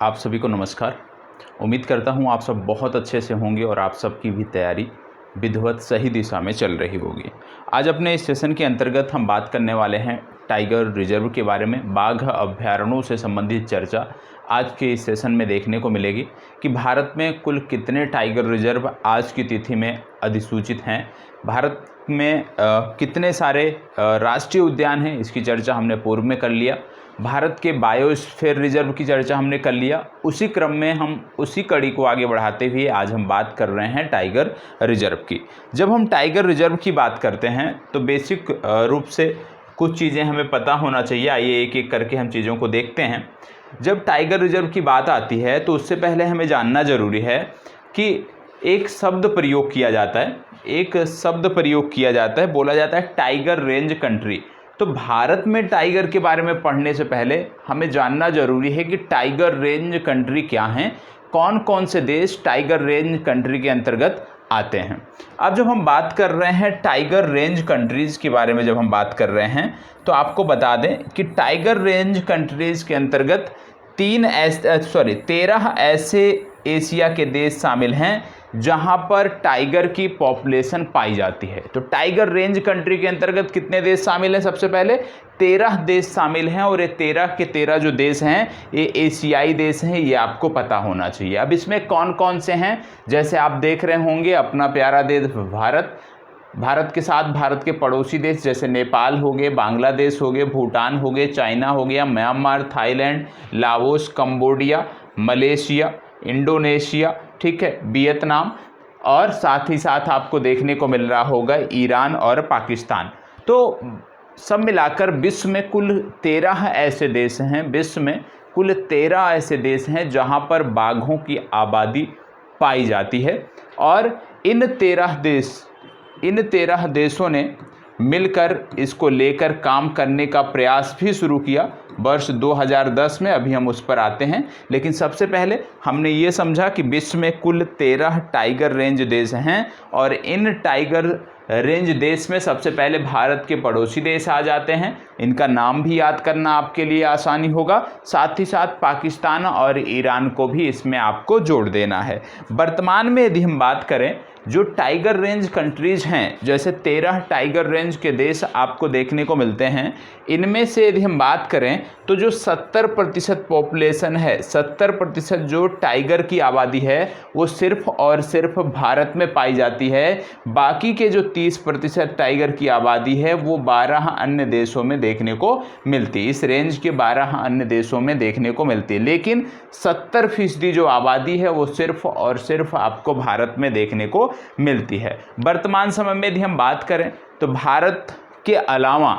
आप सभी को नमस्कार। उम्मीद करता हूँ आप सब बहुत अच्छे से होंगे और आप सबकी भी तैयारी विधिवत सही दिशा में चल रही होगी। आज अपने इस सेशन के अंतर्गत हम बात करने वाले हैं टाइगर रिजर्व के बारे में। बाघ अभ्यारण्यों से संबंधित चर्चा आज के इस सेशन में देखने को मिलेगी कि भारत में कुल कितने टाइगर रिजर्व आज की तिथि में अधिसूचित हैं, भारत में कितने सारे राष्ट्रीय उद्यान हैं, इसकी चर्चा हमने पूर्व में कर लिया। भारत के बायोस्फीयर रिजर्व की चर्चा हमने कर लिया। उसी क्रम में हम उसी कड़ी को आगे बढ़ाते हुए आज हम बात कर रहे हैं टाइगर रिजर्व की। जब हम टाइगर रिजर्व की बात करते हैं तो बेसिक रूप से कुछ चीज़ें हमें पता होना चाहिए। आइए एक एक करके हम चीज़ों को देखते हैं। जब टाइगर रिजर्व की बात आती है तो उससे पहले हमें जानना ज़रूरी है कि एक शब्द प्रयोग किया जाता है, बोला जाता है टाइगर रेंज कंट्री। तो भारत में टाइगर के बारे में पढ़ने से पहले हमें जानना जरूरी है कि टाइगर रेंज कंट्री क्या हैं, कौन कौन से देश टाइगर रेंज कंट्री के अंतर्गत आते हैं। अब जब हम बात कर रहे हैं टाइगर रेंज कंट्रीज़ के बारे में, जब हम बात कर रहे हैं तो आपको बता दें कि टाइगर रेंज कंट्रीज़ के अंतर्गत 13 ऐसे एशिया के देश शामिल हैं जहां पर टाइगर की पॉपुलेशन पाई जाती है। तो टाइगर रेंज कंट्री के अंतर्गत कितने देश शामिल हैं? सबसे पहले 13 देश शामिल हैं और ये 13 के 13 जो देश हैं ये एशियाई देश हैं, ये आपको पता होना चाहिए। अब इसमें कौन कौन से हैं, जैसे आप देख रहे होंगे अपना प्यारा देश भारत के साथ भारत के पड़ोसी देश जैसे नेपाल हो गए, बांग्लादेश हो गए, भूटान हो गए, चाइना हो गया, Myanmar, Thailand, Laos, Cambodia, Malaysia, Indonesia, ठीक है, वियतनाम, और साथ ही साथ आपको देखने को मिल रहा होगा ईरान और पाकिस्तान। तो सब मिलाकर विश्व में कुल 13 ऐसे देश हैं जहां पर बाघों की आबादी पाई जाती है। और इन 13 देशों ने मिलकर इसको लेकर काम करने का प्रयास भी शुरू किया वर्ष 2010 में। अभी हम उस पर आते हैं, लेकिन सबसे पहले हमने ये समझा कि विश्व में कुल 13 टाइगर रेंज देश हैं और इन टाइगर रेंज देश में सबसे पहले भारत के पड़ोसी देश आ जाते हैं। इनका नाम भी याद करना आपके लिए आसानी होगा। साथ ही साथ पाकिस्तान और ईरान को भी इसमें आपको जोड़ देना है। वर्तमान में यदि हम बात करें जो टाइगर रेंज कंट्रीज़ हैं, जैसे 13 टाइगर रेंज के देश आपको देखने को मिलते हैं, इनमें से यदि हम बात करें तो जो 70% पॉपुलेशन है, 70% जो टाइगर की आबादी है वो सिर्फ और सिर्फ भारत में पाई जाती है। बाकी के जो 30% टाइगर की आबादी है वो 12 अन्य देशों में देखने को मिलती है। इस रेंज के 12 अन्य देशों में देखने को मिलती है, लेकिन 70% जो आबादी है वो सिर्फ और सिर्फ आपको भारत में देखने को मिलती है। वर्तमान समय में यदि हम बात करें तो भारत के अलावा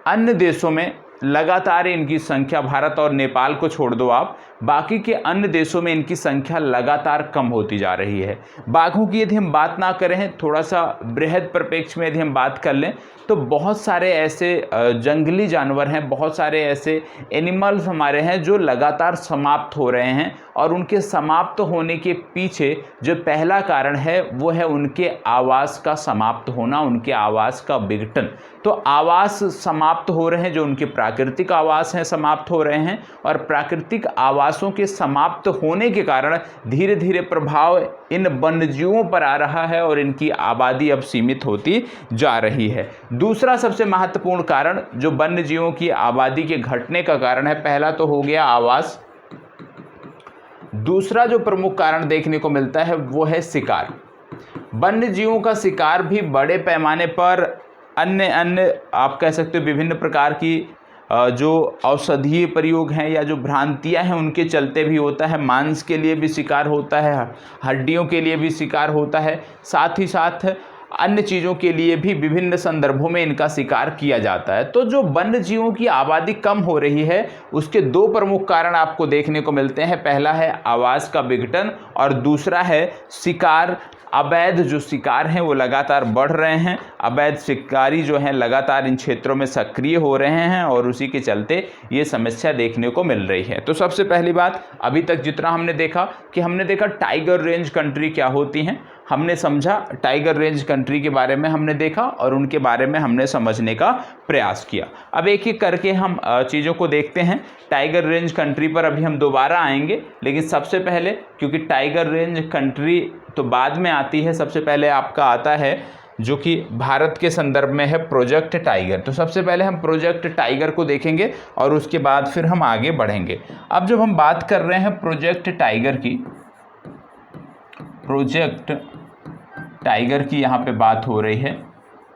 अन्य देशों में लगातार इनकी संख्या, भारत और नेपाल को छोड़ दो आप, बाकी के अन्य देशों में इनकी संख्या लगातार कम होती जा रही है। बाघों की यदि हम बात ना करें, थोड़ा सा बृहद परिप्रेक्ष्य में यदि हम बात कर लें तो बहुत सारे ऐसे जंगली जानवर हैं, बहुत सारे ऐसे एनिमल्स हमारे हैं जो लगातार समाप्त हो रहे हैं। और उनके समाप्त होने के पीछे जो पहला कारण है वो है उनके आवास का समाप्त होना, उनके आवास का विघटन। तो आवास समाप्त हो रहे हैं, जो उनके प्राकृतिक आवास हैं समाप्त हो रहे हैं, और प्राकृतिक आवासों के समाप्त होने के कारण धीरे धीरे प्रभाव इन वन्यजीवों पर आ रहा है और इनकी आबादी अब सीमित होती जा रही है। दूसरा सबसे महत्वपूर्ण कारण जो वन्यजीवों की आबादी के घटने का कारण है, पहला तो हो गया आवास, दूसरा जो प्रमुख कारण देखने को मिलता है वो है शिकार। वन्य जीवों का शिकार भी बड़े पैमाने पर अन्य आप कह सकते हो विभिन्न प्रकार की जो औषधीय प्रयोग हैं या जो भ्रांतियां हैं उनके चलते भी होता है। मांस के लिए भी शिकार होता है, हड्डियों के लिए भी शिकार होता है, साथ ही साथ अन्य चीज़ों के लिए भी विभिन्न संदर्भों में इनका शिकार किया जाता है। तो जो वन्य जीवों की आबादी कम हो रही है उसके 2 प्रमुख कारण आपको देखने को मिलते हैं। पहला है आवास का विघटन और दूसरा है शिकार। अवैध जो शिकार हैं वो लगातार बढ़ रहे हैं, अवैध शिकारी जो हैं लगातार इन क्षेत्रों में सक्रिय हो रहे हैं और उसी के चलते ये समस्या देखने को मिल रही है। तो सबसे पहली बात, अभी तक जितना हमने देखा टाइगर रेंज कंट्री क्या होती हैं, हमने समझा, टाइगर रेंज कंट्री के बारे में हमने देखा और उनके बारे में हमने समझने का प्रयास किया। अब एक एक करके हम चीज़ों को देखते हैं। टाइगर रेंज कंट्री पर अभी हम दोबारा आएंगे, लेकिन सबसे पहले, क्योंकि टाइगर रेंज कंट्री तो बाद में आती है, सबसे पहले आपका आता है जो कि भारत के संदर्भ में है प्रोजेक्ट टाइगर। तो सबसे पहले हम प्रोजेक्ट टाइगर को देखेंगे और उसके बाद फिर हम आगे बढ़ेंगे। अब जब हम बात कर रहे हैं प्रोजेक्ट टाइगर की, प्रोजेक्ट टाइगर की यहाँ पे बात हो रही है।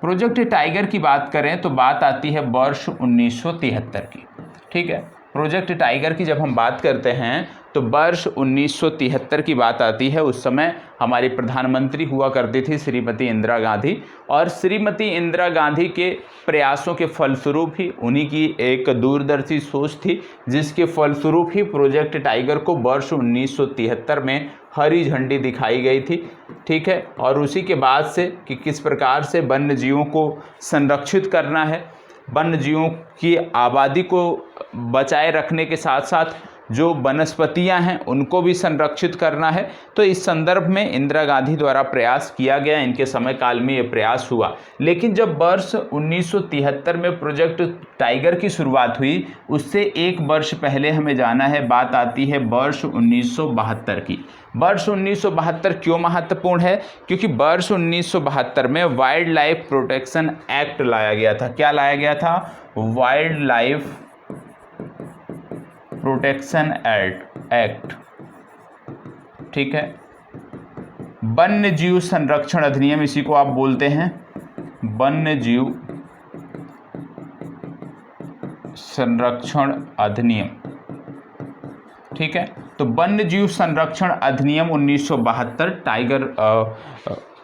प्रोजेक्ट टाइगर की बात करें तो बात आती है वर्ष 1973 की। ठीक है, प्रोजेक्ट टाइगर की जब हम बात करते हैं तो वर्ष 1973 की बात आती है। उस समय हमारी प्रधानमंत्री हुआ करती थी श्रीमती इंदिरा गांधी, और श्रीमती इंदिरा गांधी के प्रयासों के फलस्वरूप ही, उन्हीं की एक दूरदर्शी सोच थी जिसके फलस्वरूप ही प्रोजेक्ट टाइगर को वर्ष 1973 में हरी झंडी दिखाई गई थी। ठीक है, और उसी के बाद से कि किस प्रकार से वन्य जीवों को संरक्षित करना है, वन्य जीवों की आबादी को बचाए रखने के साथ साथ जो वनस्पतियां हैं उनको भी संरक्षित करना है। तो इस संदर्भ में इंदिरा गांधी द्वारा प्रयास किया गया, इनके समय काल में ये प्रयास हुआ। लेकिन जब वर्ष 1973 में प्रोजेक्ट टाइगर की शुरुआत हुई, उससे एक वर्ष पहले हमें जाना है, बात आती है वर्ष 1972 की। वर्ष 1972 क्यों महत्वपूर्ण है? क्योंकि वर्ष 1972 में वाइल्ड लाइफ प्रोटेक्शन एक्ट लाया गया था। क्या लाया गया था? Wild life protection act. ठीक है, वन्य जीव संरक्षण अधिनियम, इसी को आप बोलते हैं वन्य जीव संरक्षण अधिनियम। ठीक है, तो वन्य जीव संरक्षण अधिनियम 1972 टाइगर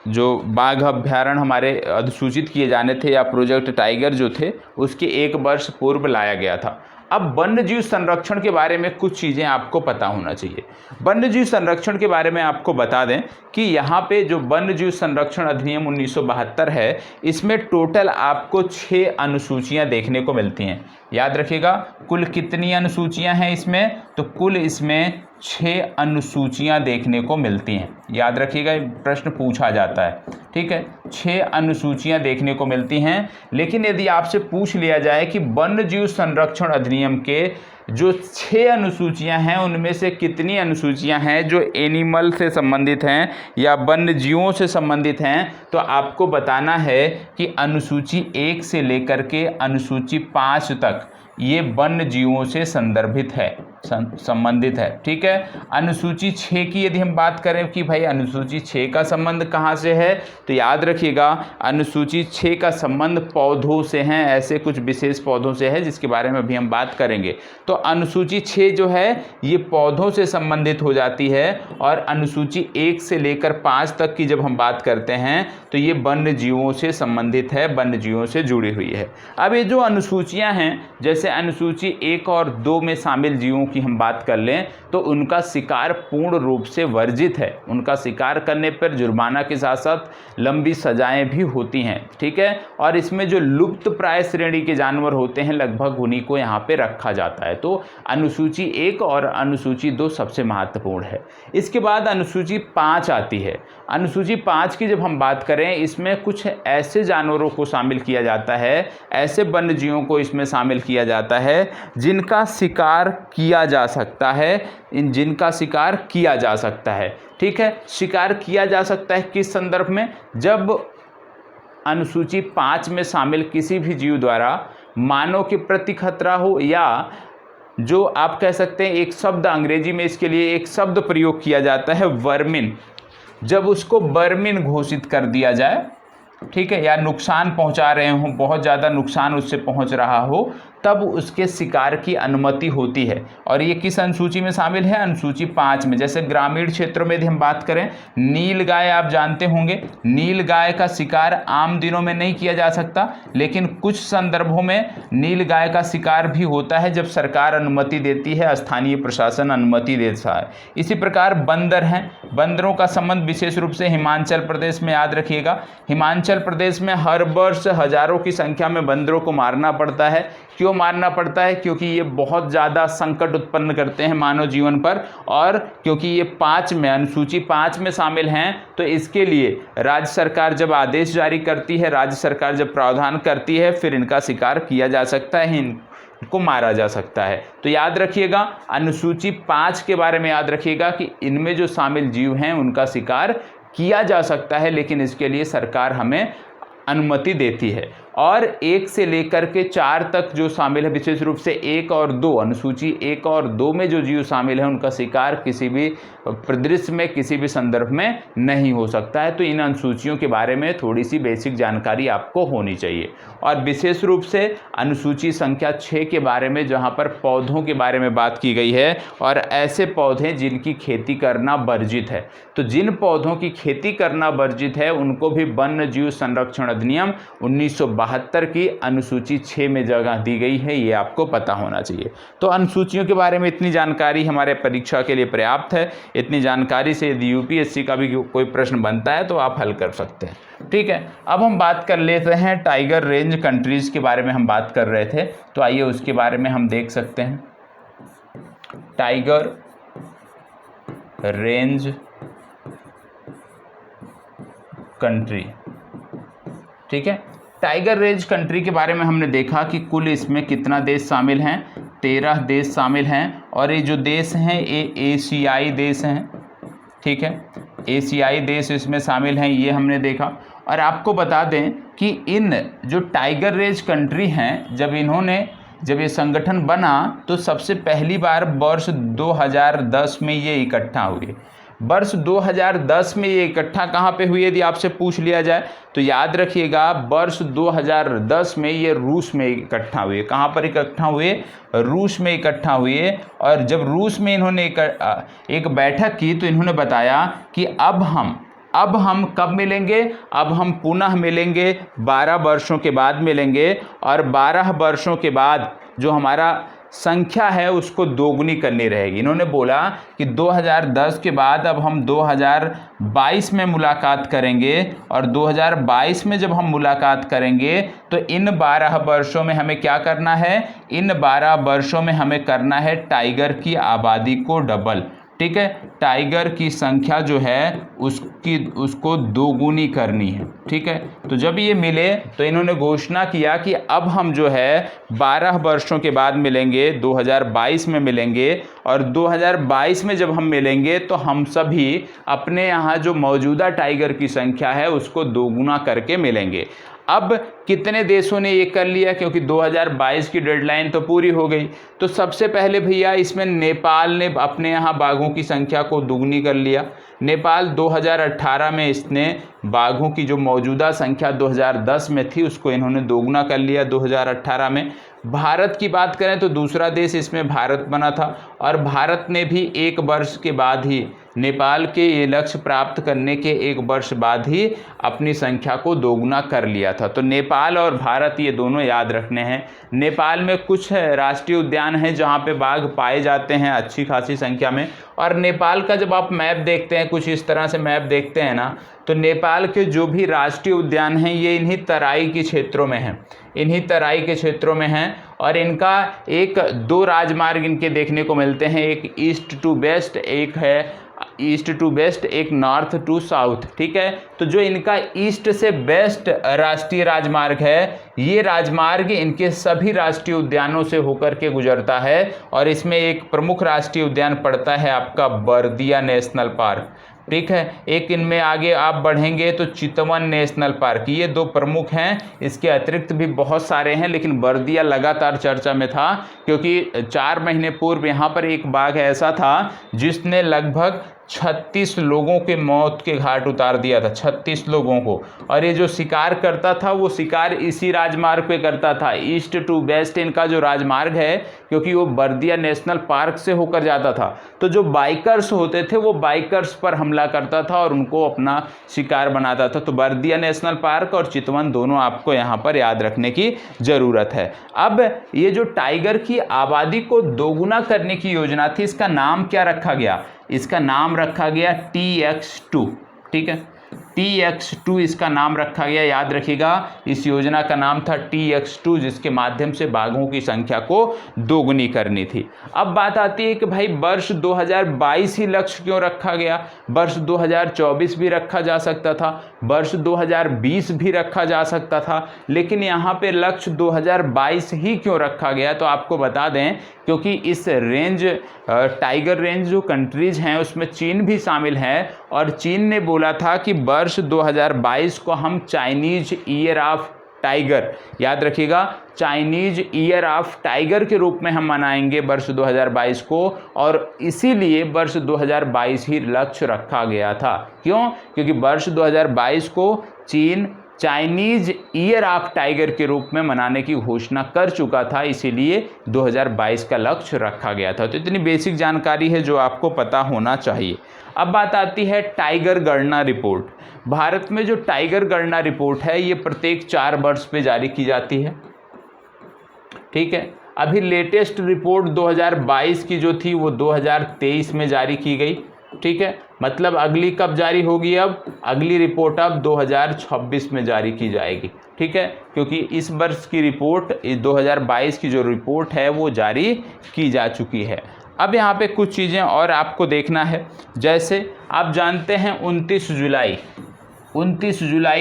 जो बाघ अभ्यारण्य हमारे अधिसूचित किए जाने थे या प्रोजेक्ट टाइगर जो थे उसके एक वर्ष पूर्व लाया गया था। अब वन्यजीव संरक्षण के बारे में कुछ चीज़ें आपको पता होना चाहिए। वन्यजीव संरक्षण के बारे में आपको बता दें कि यहाँ पे जो वन्यजीव संरक्षण अधिनियम 1972 है, इसमें टोटल आपको 6 अनुसूचियाँ देखने को मिलती हैं। याद रखिएगा, कुल कितनी अनुसूचियाँ हैं इसमें? तो कुल इसमें 6 अनुसूचियाँ देखने को मिलती हैं। याद रखिएगा, प्रश्न पूछा जाता है। ठीक है, 6 अनुसूचियाँ देखने को मिलती हैं। लेकिन यदि आपसे पूछ लिया जाए कि वन्यजीव संरक्षण अधिनियम के जो 6 अनुसूचियाँ हैं उनमें से कितनी अनुसूचियाँ हैं जो एनिमल से संबंधित हैं या वन्य जीवों से संबंधित हैं, तो आपको बताना है कि अनुसूची 1 से लेकर के अनुसूची 5 तक ये वन्य जीवों से संदर्भित है, संबंधित है। ठीक है, अनुसूची 6 की यदि हम बात करें कि भाई अनुसूची 6 का संबंध कहाँ से है, तो याद रखिएगा अनुसूची 6 का संबंध पौधों से हैं, ऐसे कुछ विशेष पौधों से है जिसके बारे में अभी हम बात करेंगे। तो अनुसूची 6 जो है ये पौधों से संबंधित हो जाती है, और अनुसूची 1 से लेकर 5 तक की जब हम बात करते हैं तो ये वन्य जीवों से संबंधित है, वन्य जीवों से जुड़ी हुई है। अब ये जो अनुसूचियाँ हैं, जैसे अनुसूची 1 और 2 में शामिल जीवों की हम बात कर लें तो उनका शिकार पूर्ण रूप से वर्जित है। उनका शिकार करने पर जुर्माना के साथ साथ लंबी सजाएं भी होती हैं। ठीक है, और इसमें जो लुप्त प्राय श्रेणी के जानवर होते हैं लगभग उन्हीं को यहाँ पे रखा जाता है। तो अनुसूची 1 और अनुसूची 2 सबसे महत्वपूर्ण है। इसके बाद अनुसूची 5 आती है। अनुसूची 5 की जब हम बात करें, इसमें कुछ ऐसे जानवरों को शामिल किया जाता है, ऐसे वन्य जीवों को इसमें शामिल किया जाता है जिनका शिकार किया जा सकता है, जिनका शिकार किया जा सकता है। ठीक है, शिकार किया जा सकता है किस संदर्भ में? जब अनुसूची 5 में शामिल किसी भी जीव द्वारा मानव के प्रति खतरा हो, या जो आप कह सकते हैं एक शब्द अंग्रेजी में इसके लिए एक शब्द प्रयोग किया जाता है वर्मिन, जब उसको वर्मिन घोषित कर दिया जाए, ठीक है, या नुकसान पहुंचा रहे हों, बहुत ज़्यादा नुकसान उससे पहुंच रहा हो, तब उसके शिकार की अनुमति होती है। और ये किस अनुसूची में शामिल है? अनुसूची 5 में। जैसे ग्रामीण क्षेत्रों में यदि हम बात करें, नील गाय आप जानते होंगे, नील गाय का शिकार आम दिनों में नहीं किया जा सकता, लेकिन कुछ संदर्भों में नील गाय का शिकार भी होता है जब सरकार अनुमति देती है, स्थानीय प्रशासन अनुमति देता है। इसी प्रकार बंदर हैं, बंदरों का संबंध विशेष रूप से हिमाचल प्रदेश में। याद रखिएगा, हिमाचल प्रदेश में हर वर्ष हजारों की संख्या में बंदरों को मारना पड़ता है। क्यों क्यों मारना पड़ता है? क्योंकि ये बहुत ज़्यादा संकट उत्पन्न करते हैं मानव जीवन पर, और क्योंकि ये 5 में, अनुसूची 5 में शामिल हैं, तो इसके लिए राज्य सरकार जब आदेश जारी करती है, राज्य सरकार जब प्रावधान करती है, फिर इनका शिकार किया जा सकता है, इनको मारा जा सकता है। तो याद रखिएगा, अनुसूची 5 के बारे में याद रखिएगा कि इनमें जो शामिल जीव हैं उनका शिकार किया जा सकता है, लेकिन इसके लिए सरकार हमें अनुमति देती है। और 1 से लेकर के 4 तक जो शामिल है, विशेष रूप से 1 और 2, अनुसूची 1 और 2 में जो जीव शामिल है उनका शिकार किसी भी परिदृश्य में, किसी भी संदर्भ में नहीं हो सकता है। तो इन अनुसूचियों के बारे में थोड़ी सी बेसिक जानकारी आपको होनी चाहिए। और विशेष रूप से अनुसूची संख्या 6 के बारे में, जहाँ पर पौधों के बारे में बात की गई है, और ऐसे पौधे जिनकी खेती करना वर्जित है। तो जिन पौधों की खेती करना वर्जित है उनको भी वन्य जीव संरक्षण अधिनियम 1972 की अनुसूची 6 में जगह दी गई है, ये आपको पता होना चाहिए। तो अनुसूचियों के बारे में इतनी जानकारी हमारे परीक्षा के लिए पर्याप्त है। इतनी जानकारी से यदि यूपीएससी का भी कोई प्रश्न बनता है तो आप हल कर सकते हैं। ठीक है, अब हम बात कर लेते हैं टाइगर रेंज कंट्रीज़ के बारे में हम बात कर रहे थे, तो आइए उसके बारे में हम देख सकते हैं। टाइगर रेंज कंट्री, ठीक है। टाइगर रेंज कंट्री के बारे में हमने देखा कि कुल इसमें कितना देश शामिल हैं, 13 देश शामिल हैं, और ये जो देश हैं ये एशियाई देश हैं, ठीक है। एशियाई देश इसमें शामिल हैं, ये हमने देखा। और आपको बता दें कि इन जो टाइगर रेंज कंट्री हैं, जब ये संगठन बना तो सबसे पहली बार वर्ष 2010 में ये इकट्ठा हुए। वर्ष 2010 में ये इकट्ठा कहाँ पे हुई, यदि आपसे पूछ लिया जाए तो याद रखिएगा, वर्ष 2010 में ये रूस में इकट्ठा हुए। कहाँ पर इकट्ठा हुए? रूस में इकट्ठा हुए। और जब रूस में इन्होंने एक बैठक की तो इन्होंने बताया कि अब हम कब मिलेंगे? अब हम पुनः मिलेंगे, 12 वर्षों के बाद मिलेंगे, और 12 वर्षों के बाद जो हमारा संख्या है उसको दोगुनी करनी रहेगी। इन्होंने बोला कि 2010 के बाद अब हम 2022 में मुलाकात करेंगे, और 2022 में जब हम मुलाकात करेंगे तो इन 12 वर्षों में हमें क्या करना है? इन 12 वर्षों में हमें करना है टाइगर की आबादी को डबल, ठीक है। टाइगर की संख्या जो है उसको दोगुनी करनी है, ठीक है। तो जब ये मिले तो इन्होंने घोषणा किया कि अब हम जो है 12 वर्षों के बाद मिलेंगे, 2022 में मिलेंगे, और 2022 में जब हम मिलेंगे तो हम सभी अपने यहाँ जो मौजूदा टाइगर की संख्या है उसको दोगुना करके मिलेंगे। अब कितने देशों ने ये कर लिया? क्योंकि 2022 की डेडलाइन तो पूरी हो गई। तो सबसे पहले भैया इसमें नेपाल ने अपने यहाँ बाघों की संख्या को दुगनी कर लिया। नेपाल 2018 में इसने बाघों की जो मौजूदा संख्या 2010 में थी उसको इन्होंने दोगुना कर लिया 2018 में। भारत की बात करें तो दूसरा देश इसमें भारत बना था, और भारत ने भी 1 वर्ष के बाद ही, नेपाल के ये लक्ष्य प्राप्त करने के 1 वर्ष बाद ही अपनी संख्या को दोगुना कर लिया था। तो नेपाल और भारत ये दोनों याद रखने हैं। नेपाल में कुछ राष्ट्रीय उद्यान हैं जहाँ पे बाघ पाए जाते हैं अच्छी खासी संख्या में। और नेपाल का जब आप मैप देखते हैं, कुछ इस तरह से मैप देखते हैं ना, तो नेपाल के जो भी राष्ट्रीय उद्यान हैं ये इन्हीं तराई के क्षेत्रों में हैं, इन्हीं तराई के क्षेत्रों में हैं। और इनका 2 राजमार्ग इनके देखने को मिलते हैं, एक ईस्ट टू वेस्ट, एक है ईस्ट टू वेस्ट, एक नॉर्थ टू साउथ, ठीक है। तो जो इनका ईस्ट से वेस्ट राष्ट्रीय राजमार्ग है, ये राजमार्ग इनके सभी राष्ट्रीय उद्यानों से होकर के गुजरता है, और इसमें एक प्रमुख राष्ट्रीय उद्यान पड़ता है आपका बर्दिया नेशनल पार्क, ठीक है। एक इनमें आगे आप बढ़ेंगे तो चितवन नेशनल पार्क, ये 2 प्रमुख हैं। इसके अतिरिक्त भी बहुत सारे हैं, लेकिन बर्दिया लगातार चर्चा में था क्योंकि 4 महीने पूर्व यहाँ पर एक बाघ ऐसा था जिसने लगभग 36 लोगों के मौत के घाट उतार दिया था, 36 लोगों को। और ये जो शिकार करता था वो शिकार इसी राजमार्ग पे करता था, ईस्ट टू वेस्ट इनका जो राजमार्ग है, क्योंकि वो बर्दिया नेशनल पार्क से होकर जाता था। तो जो बाइकर्स होते थे वो बाइकर्स पर हमला करता था और उनको अपना शिकार बनाता था। तो बर्दिया नेशनल पार्क और चितवन दोनों आपको यहाँ पर याद रखने की ज़रूरत है। अब ये जो टाइगर की आबादी को दोगुना करने की योजना थी, इसका नाम क्या रखा गया? इसका नाम रखा गया TX2, ठीक है। TX2 इसका नाम रखा गया। याद रखिएगा, इस योजना का नाम था TX2, जिसके माध्यम से बाघों की संख्या को दोगुनी करनी थी। अब बात आती है कि भाई वर्ष 2022 ही लक्ष्य क्यों रखा गया? वर्ष 2024 भी रखा जा सकता था, वर्ष 2020 भी रखा जा सकता था, लेकिन यहाँ पे लक्ष्य 2022 ही क्यों रखा गया? तो आपको बता दें, क्योंकि इस रेंज टाइगर रेंज जो कंट्रीज हैं उसमें चीन भी शामिल है, और चीन ने बोला था कि वर्ष 2022 को हम चाइनीज ईयर ऑफ टाइगर, याद रखिएगा, चाइनीज ईयर ऑफ टाइगर के रूप में हम मनाएंगे वर्ष 2022 को, और इसीलिए वर्ष 2022 ही लक्ष्य रखा गया था। क्यों? क्योंकि वर्ष 2022 को चीन चाइनीज ईयर ऑफ टाइगर के रूप में मनाने की घोषणा कर चुका था, इसीलिए 2022 का लक्ष्य रखा गया था। तो इतनी बेसिक जानकारी है जो आपको पता होना चाहिए। अब बात आती है टाइगर गणना रिपोर्ट। भारत में जो टाइगर गणना रिपोर्ट है ये प्रत्येक 4 वर्ष पे जारी की जाती है, ठीक है। अभी लेटेस्ट रिपोर्ट 2022 की जो थी वो 2023 में जारी की गई, ठीक है। मतलब अगली कब जारी होगी? अब अगली रिपोर्ट अब 2026 में जारी की जाएगी, ठीक है, क्योंकि इस वर्ष की रिपोर्ट 2022 की जो रिपोर्ट है वो जारी की जा चुकी है। अब यहाँ पे कुछ चीज़ें और आपको देखना है, जैसे आप जानते हैं 29 जुलाई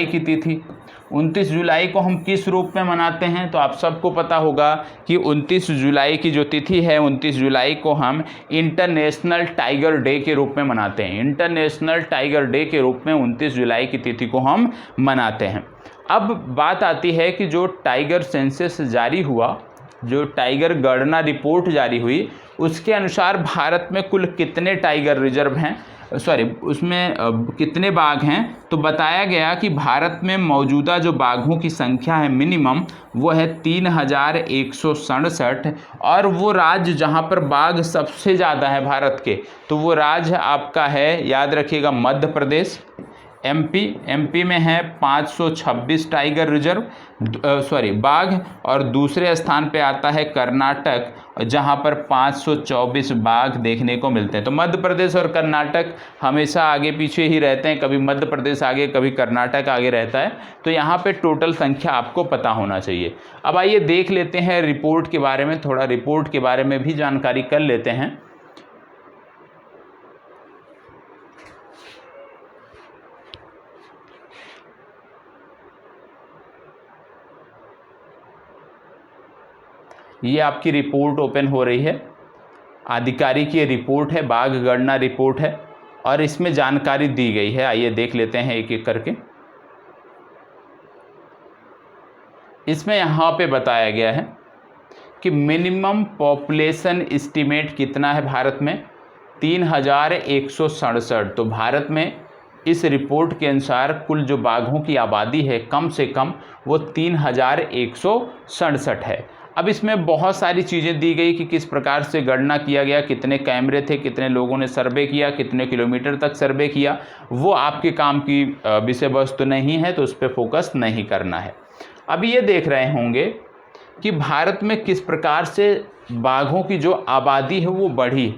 की तिथि, 29 जुलाई को हम किस रूप में मनाते हैं? तो आप सबको पता होगा कि 29 जुलाई की जो तिथि है, 29 जुलाई को हम इंटरनेशनल टाइगर डे के रूप में मनाते हैं। इंटरनेशनल टाइगर डे के रूप में 29 जुलाई की तिथि को हम मनाते हैं। अब बात आती है कि जो टाइगर सेंसस जारी हुआ, जो टाइगर गणना रिपोर्ट जारी हुई, उसके अनुसार भारत में कुल कितने टाइगर रिजर्व हैं, उसमें कितने बाघ हैं? तो बताया गया कि भारत में मौजूदा जो बाघों की संख्या है मिनिमम, वो है 3167, और वो राज्य जहां पर बाघ सबसे ज़्यादा है भारत के, तो वो राज्य आपका है, याद रखिएगा, मध्य प्रदेश। एमपी में है 526 टाइगर रिजर्व बाघ, और दूसरे स्थान पे आता है कर्नाटक, जहां पर 524 बाघ देखने को मिलते हैं। तो मध्य प्रदेश और कर्नाटक हमेशा आगे पीछे ही रहते हैं, कभी मध्य प्रदेश आगे कभी कर्नाटक आगे रहता है। तो यहाँ पे टोटल संख्या आपको पता होना चाहिए। अब आइए देख लेते हैं रिपोर्ट के बारे में, थोड़ा रिपोर्ट के बारे में भी जानकारी कर लेते हैं। ये आपकी रिपोर्ट ओपन हो रही है, आधिकारिक ये रिपोर्ट है, बाघ गणना रिपोर्ट है, और इसमें जानकारी दी गई है। आइए देख लेते हैं एक एक करके। इसमेमें यहाँ पे बताया गया है कि मिनिमम पॉपुलेशन एस्टीमेट कितना है भारत में? 3167। तो भारत में इस रिपोर्ट के अनुसार कुल जो बाघों की आबादी है कम से कम वो 3167 है। अब इसमें बहुत सारी चीज़ें दी गई कि किस प्रकार से गणना किया गया, कितने कैमरे थे, कितने लोगों ने सर्वे किया, कितने किलोमीटर तक सर्वे किया, वो आपके काम की विषय वस्तु नहीं है, तो उस पर फोकस नहीं करना है। अब ये देख रहे होंगे कि भारत में किस प्रकार से बाघों की जो आबादी है वो बढ़ी।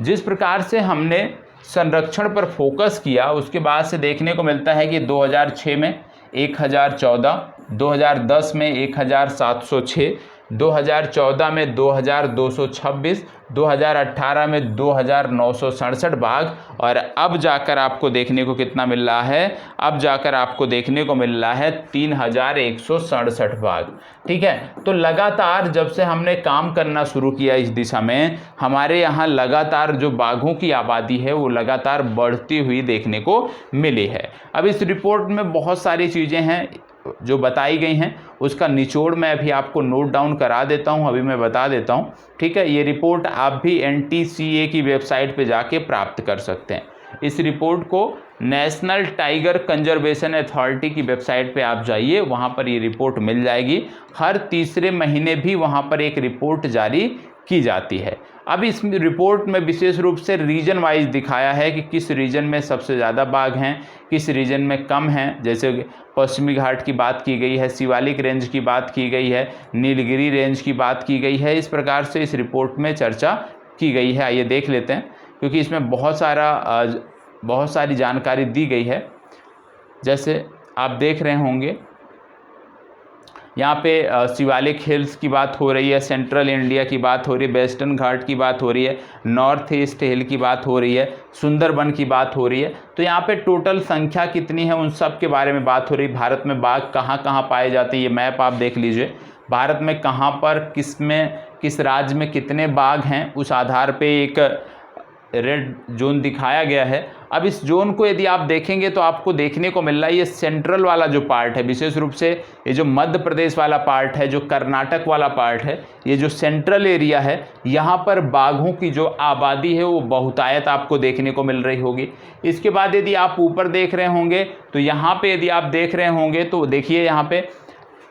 जिस प्रकार से हमने संरक्षण पर फोकस किया, उसके बाद से देखने को मिलता है कि 2006 में 1014, 2010 में 1706, 2014 में 2226, 2018 में 2967 बाघ, और अब जाकर आपको देखने को कितना मिल रहा है? अब जाकर आपको देखने को मिल रहा है 3167 बाघ, ठीक है। तो लगातार जब से हमने काम करना शुरू किया इस दिशा में, हमारे यहाँ लगातार जो बाघों की आबादी है वो लगातार बढ़ती हुई देखने को मिली है। अब इस रिपोर्ट में बहुत सारी चीज़ें हैं जो बताई गई हैं, उसका निचोड़ मैं अभी आपको नोट डाउन करा देता हूं, अभी मैं बता देता हूं, ठीक है। ये रिपोर्ट आप भी NTCA की वेबसाइट पे जाके प्राप्त कर सकते हैं। इस रिपोर्ट को नेशनल टाइगर कंजर्वेशन अथॉरिटी की वेबसाइट पे आप जाइए, वहां पर ये रिपोर्ट मिल जाएगी। हर तीसरे महीने भी वहां पर एक रिपोर्ट जारी की जाती है। अब इस रिपोर्ट में विशेष रूप से रीजन वाइज दिखाया है कि किस रीजन में सबसे ज़्यादा बाघ हैं, किस रीजन में कम हैं। जैसे पश्चिमी घाट की बात की गई है, शिवालिक रेंज की बात की गई है, नीलगिरी रेंज की बात की गई है। इस प्रकार से इस रिपोर्ट में चर्चा की गई है। आइए देख लेते हैं, क्योंकि इसमें बहुत सारी जानकारी दी गई है। जैसे आप देख रहे होंगे यहाँ पे शिवालिक हिल्स की बात हो रही है, सेंट्रल इंडिया की बात हो रही है, वेस्टर्न घाट की बात हो रही है, नॉर्थ ईस्ट हिल की बात हो रही है, सुंदरबन की बात हो रही है। तो यहाँ पे टोटल संख्या कितनी है उन सब के बारे में बात हो रही है। भारत में बाघ कहाँ कहाँ पाए जाते हैं ये मैप आप देख लीजिए। भारत में कहाँ पर किस राज्य में कितने बाघ हैं उस आधार पे एक रेड जोन दिखाया गया है। अब इस जोन को यदि आप देखेंगे तो आपको देखने को मिल रहा है ये सेंट्रल वाला जो पार्ट है, विशेष रूप से ये जो मध्य प्रदेश वाला पार्ट है, जो कर्नाटक वाला पार्ट है, ये जो सेंट्रल एरिया है, यहाँ पर बाघों की जो आबादी है वो बहुतायत आपको देखने को मिल रही होगी। इसके बाद यदि आप ऊपर देख रहे होंगे तो यहाँ पे यदि आप देख रहे होंगे तो देखिए यहाँ पे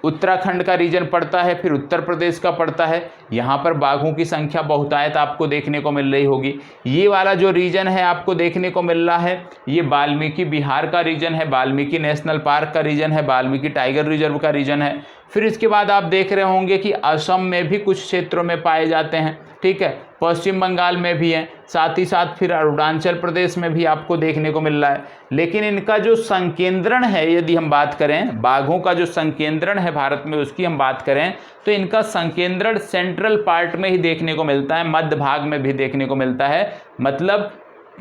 उत्तराखंड का रीजन पड़ता है, फिर उत्तर प्रदेश का पड़ता है। यहाँ पर बाघों की संख्या बहुतायत आपको देखने को मिल रही होगी। ये वाला जो रीजन है आपको देखने को मिल रहा है, ये वाल्मीकि बिहार का रीजन है, वाल्मीकि नेशनल पार्क का रीजन है, वाल्मीकि टाइगर रिजर्व का रीजन है। फिर इसके बाद आप देख रहे होंगे कि असम में भी कुछ क्षेत्रों में पाए जाते हैं, ठीक है, पश्चिम बंगाल में भी हैं, साथ ही साथ फिर अरुणाचल प्रदेश में भी आपको देखने को मिल रहा है। लेकिन इनका जो संकेंद्रण है, यदि हम बात करें बाघों का जो संकेंद्रण है भारत में उसकी हम बात करें तो इनका संकेंद्रण सेंट्रल पार्ट में ही देखने को मिलता है, मध्य भाग में भी देखने को मिलता है। मतलब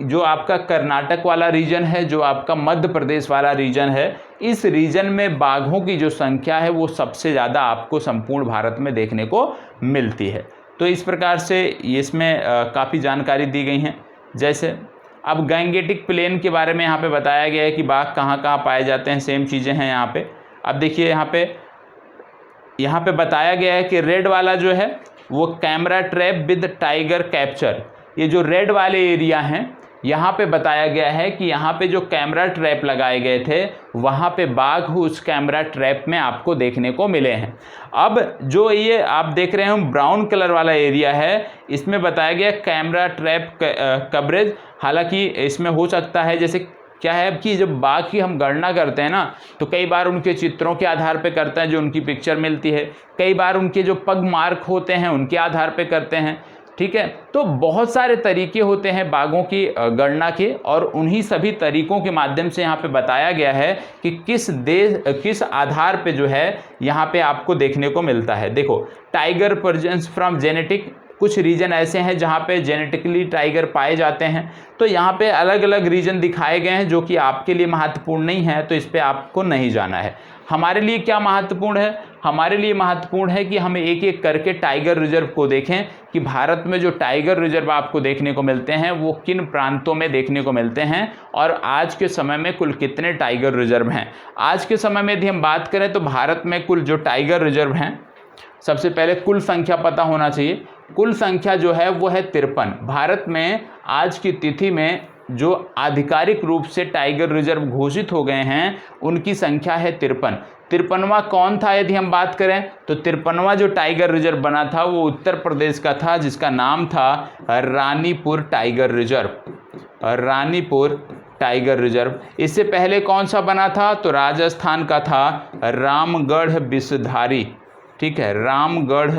जो आपका कर्नाटक वाला रीजन है, जो आपका मध्य प्रदेश वाला रीजन है, इस रीजन में बाघों की जो संख्या है वो सबसे ज़्यादा आपको संपूर्ण भारत में देखने को मिलती है। तो इस प्रकार से इसमें काफ़ी जानकारी दी गई हैं। जैसे अब गैंगेटिक प्लेन के बारे में यहाँ पे बताया गया है कि बाघ कहाँ कहाँ पाए जाते हैं, सेम चीज़ें हैं यहाँ पे। अब देखिए यहाँ पे बताया गया है कि रेड वाला जो है वो camera trap with tiger capture, ये जो रेड वाले एरिया हैं यहाँ पे बताया गया है कि यहाँ पे जो कैमरा ट्रैप लगाए गए थे वहाँ पे बाघ उस कैमरा ट्रैप में आपको देखने को मिले हैं। अब जो ये आप देख रहे हैं ब्राउन कलर वाला एरिया है, इसमें बताया गया कैमरा ट्रैप कवरेज। हालांकि इसमें हो सकता है जैसे क्या है कि जब बाघ की हम गणना करते हैं ना तो कई बार उनके चित्रों के आधार पे करते हैं जो उनकी पिक्चर मिलती है, कई बार उनके जो पग मार्क होते हैं उनके आधार पे करते हैं, ठीक है। तो बहुत सारे तरीके होते हैं बाघों की गणना के और उन्हीं सभी तरीकों के माध्यम से यहाँ पे बताया गया है कि किस आधार पे जो है यहाँ पे आपको देखने को मिलता है। देखो टाइगर प्रेजेंस फ्रॉम जेनेटिक, कुछ रीजन ऐसे हैं जहाँ पे जेनेटिकली टाइगर पाए जाते हैं। तो यहाँ पे अलग अलग रीजन दिखाए गए हैं जो कि आपके लिए महत्वपूर्ण नहीं है, तो इस पर आपको नहीं जाना है। हमारे लिए क्या महत्वपूर्ण है? हमारे लिए महत्वपूर्ण है कि हम एक एक करके टाइगर रिजर्व को देखें कि भारत में जो टाइगर रिजर्व आपको देखने को मिलते हैं वो किन प्रांतों में देखने को मिलते हैं और आज के समय में कुल कितने टाइगर रिजर्व हैं। आज के समय में यदि हम बात करें तो भारत में कुल जो टाइगर रिजर्व हैं, सबसे पहले कुल संख्या पता होना चाहिए। कुल संख्या जो है वो है 53। भारत में आज की तिथि में जो आधिकारिक रूप से टाइगर रिजर्व घोषित हो गए हैं उनकी संख्या है 53। 53वां कौन था यदि हम बात करें तो 53वां जो टाइगर रिजर्व बना था वो उत्तर प्रदेश का था, जिसका नाम था Ranipur tiger reserve. Ranipur tiger reserve. इससे पहले कौन सा बना था तो राजस्थान का था रामगढ़ विषधारी, ठीक है, रामगढ़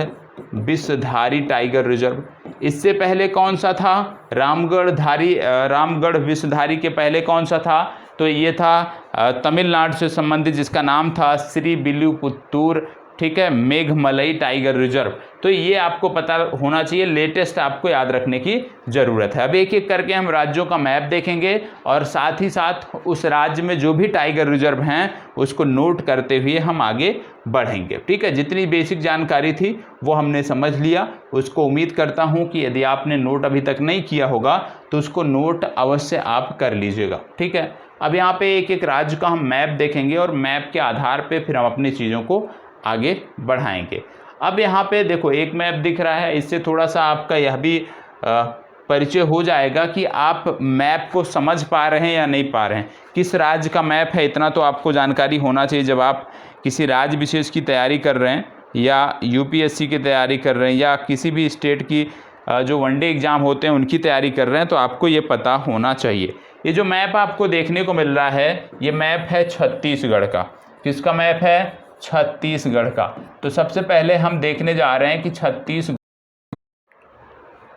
विषधारी टाइगर रिजर्व। इससे पहले कौन सा था रामगढ़ विषधारी के पहले कौन सा था तो ये था तमिलनाडु से संबंधित, जिसका नाम था श्री विल्लुपुत्तूर, ठीक है, मेघमलई टाइगर रिजर्व। तो ये आपको पता होना चाहिए, लेटेस्ट आपको याद रखने की ज़रूरत है। अब एक एक करके हम राज्यों का मैप देखेंगे और साथ ही साथ उस राज्य में जो भी टाइगर रिजर्व हैं उसको नोट करते हुए हम आगे बढ़ेंगे, ठीक है। जितनी बेसिक जानकारी थी वो हमने समझ लिया, उसको उम्मीद करता हूँ कि यदि आपने नोट अभी तक नहीं किया होगा तो उसको नोट अवश्य आप कर लीजिएगा, ठीक है। अब यहाँ पे एक एक राज्य का हम मैप देखेंगे और मैप के आधार पे फिर हम अपनी चीज़ों को आगे बढ़ाएंगे। अब यहाँ पे देखो एक मैप दिख रहा है, इससे थोड़ा सा आपका यह भी परिचय हो जाएगा कि आप मैप को समझ पा रहे हैं या नहीं पा रहे हैं। किस राज्य का मैप है इतना तो आपको जानकारी होना चाहिए। जब आप किसी राज्य विशेष की तैयारी कर रहे हैं या यूपीएससी की तैयारी कर रहे हैं या किसी भी स्टेट की जो वनडे एग्ज़ाम होते हैं उनकी तैयारी कर रहे हैं तो आपको ये पता होना चाहिए। ये जो मैप आपको देखने को मिल रहा है ये मैप है छत्तीसगढ़ का। किसका मैप है? छत्तीसगढ़ का। तो सबसे पहले हम देखने जा रहे हैं कि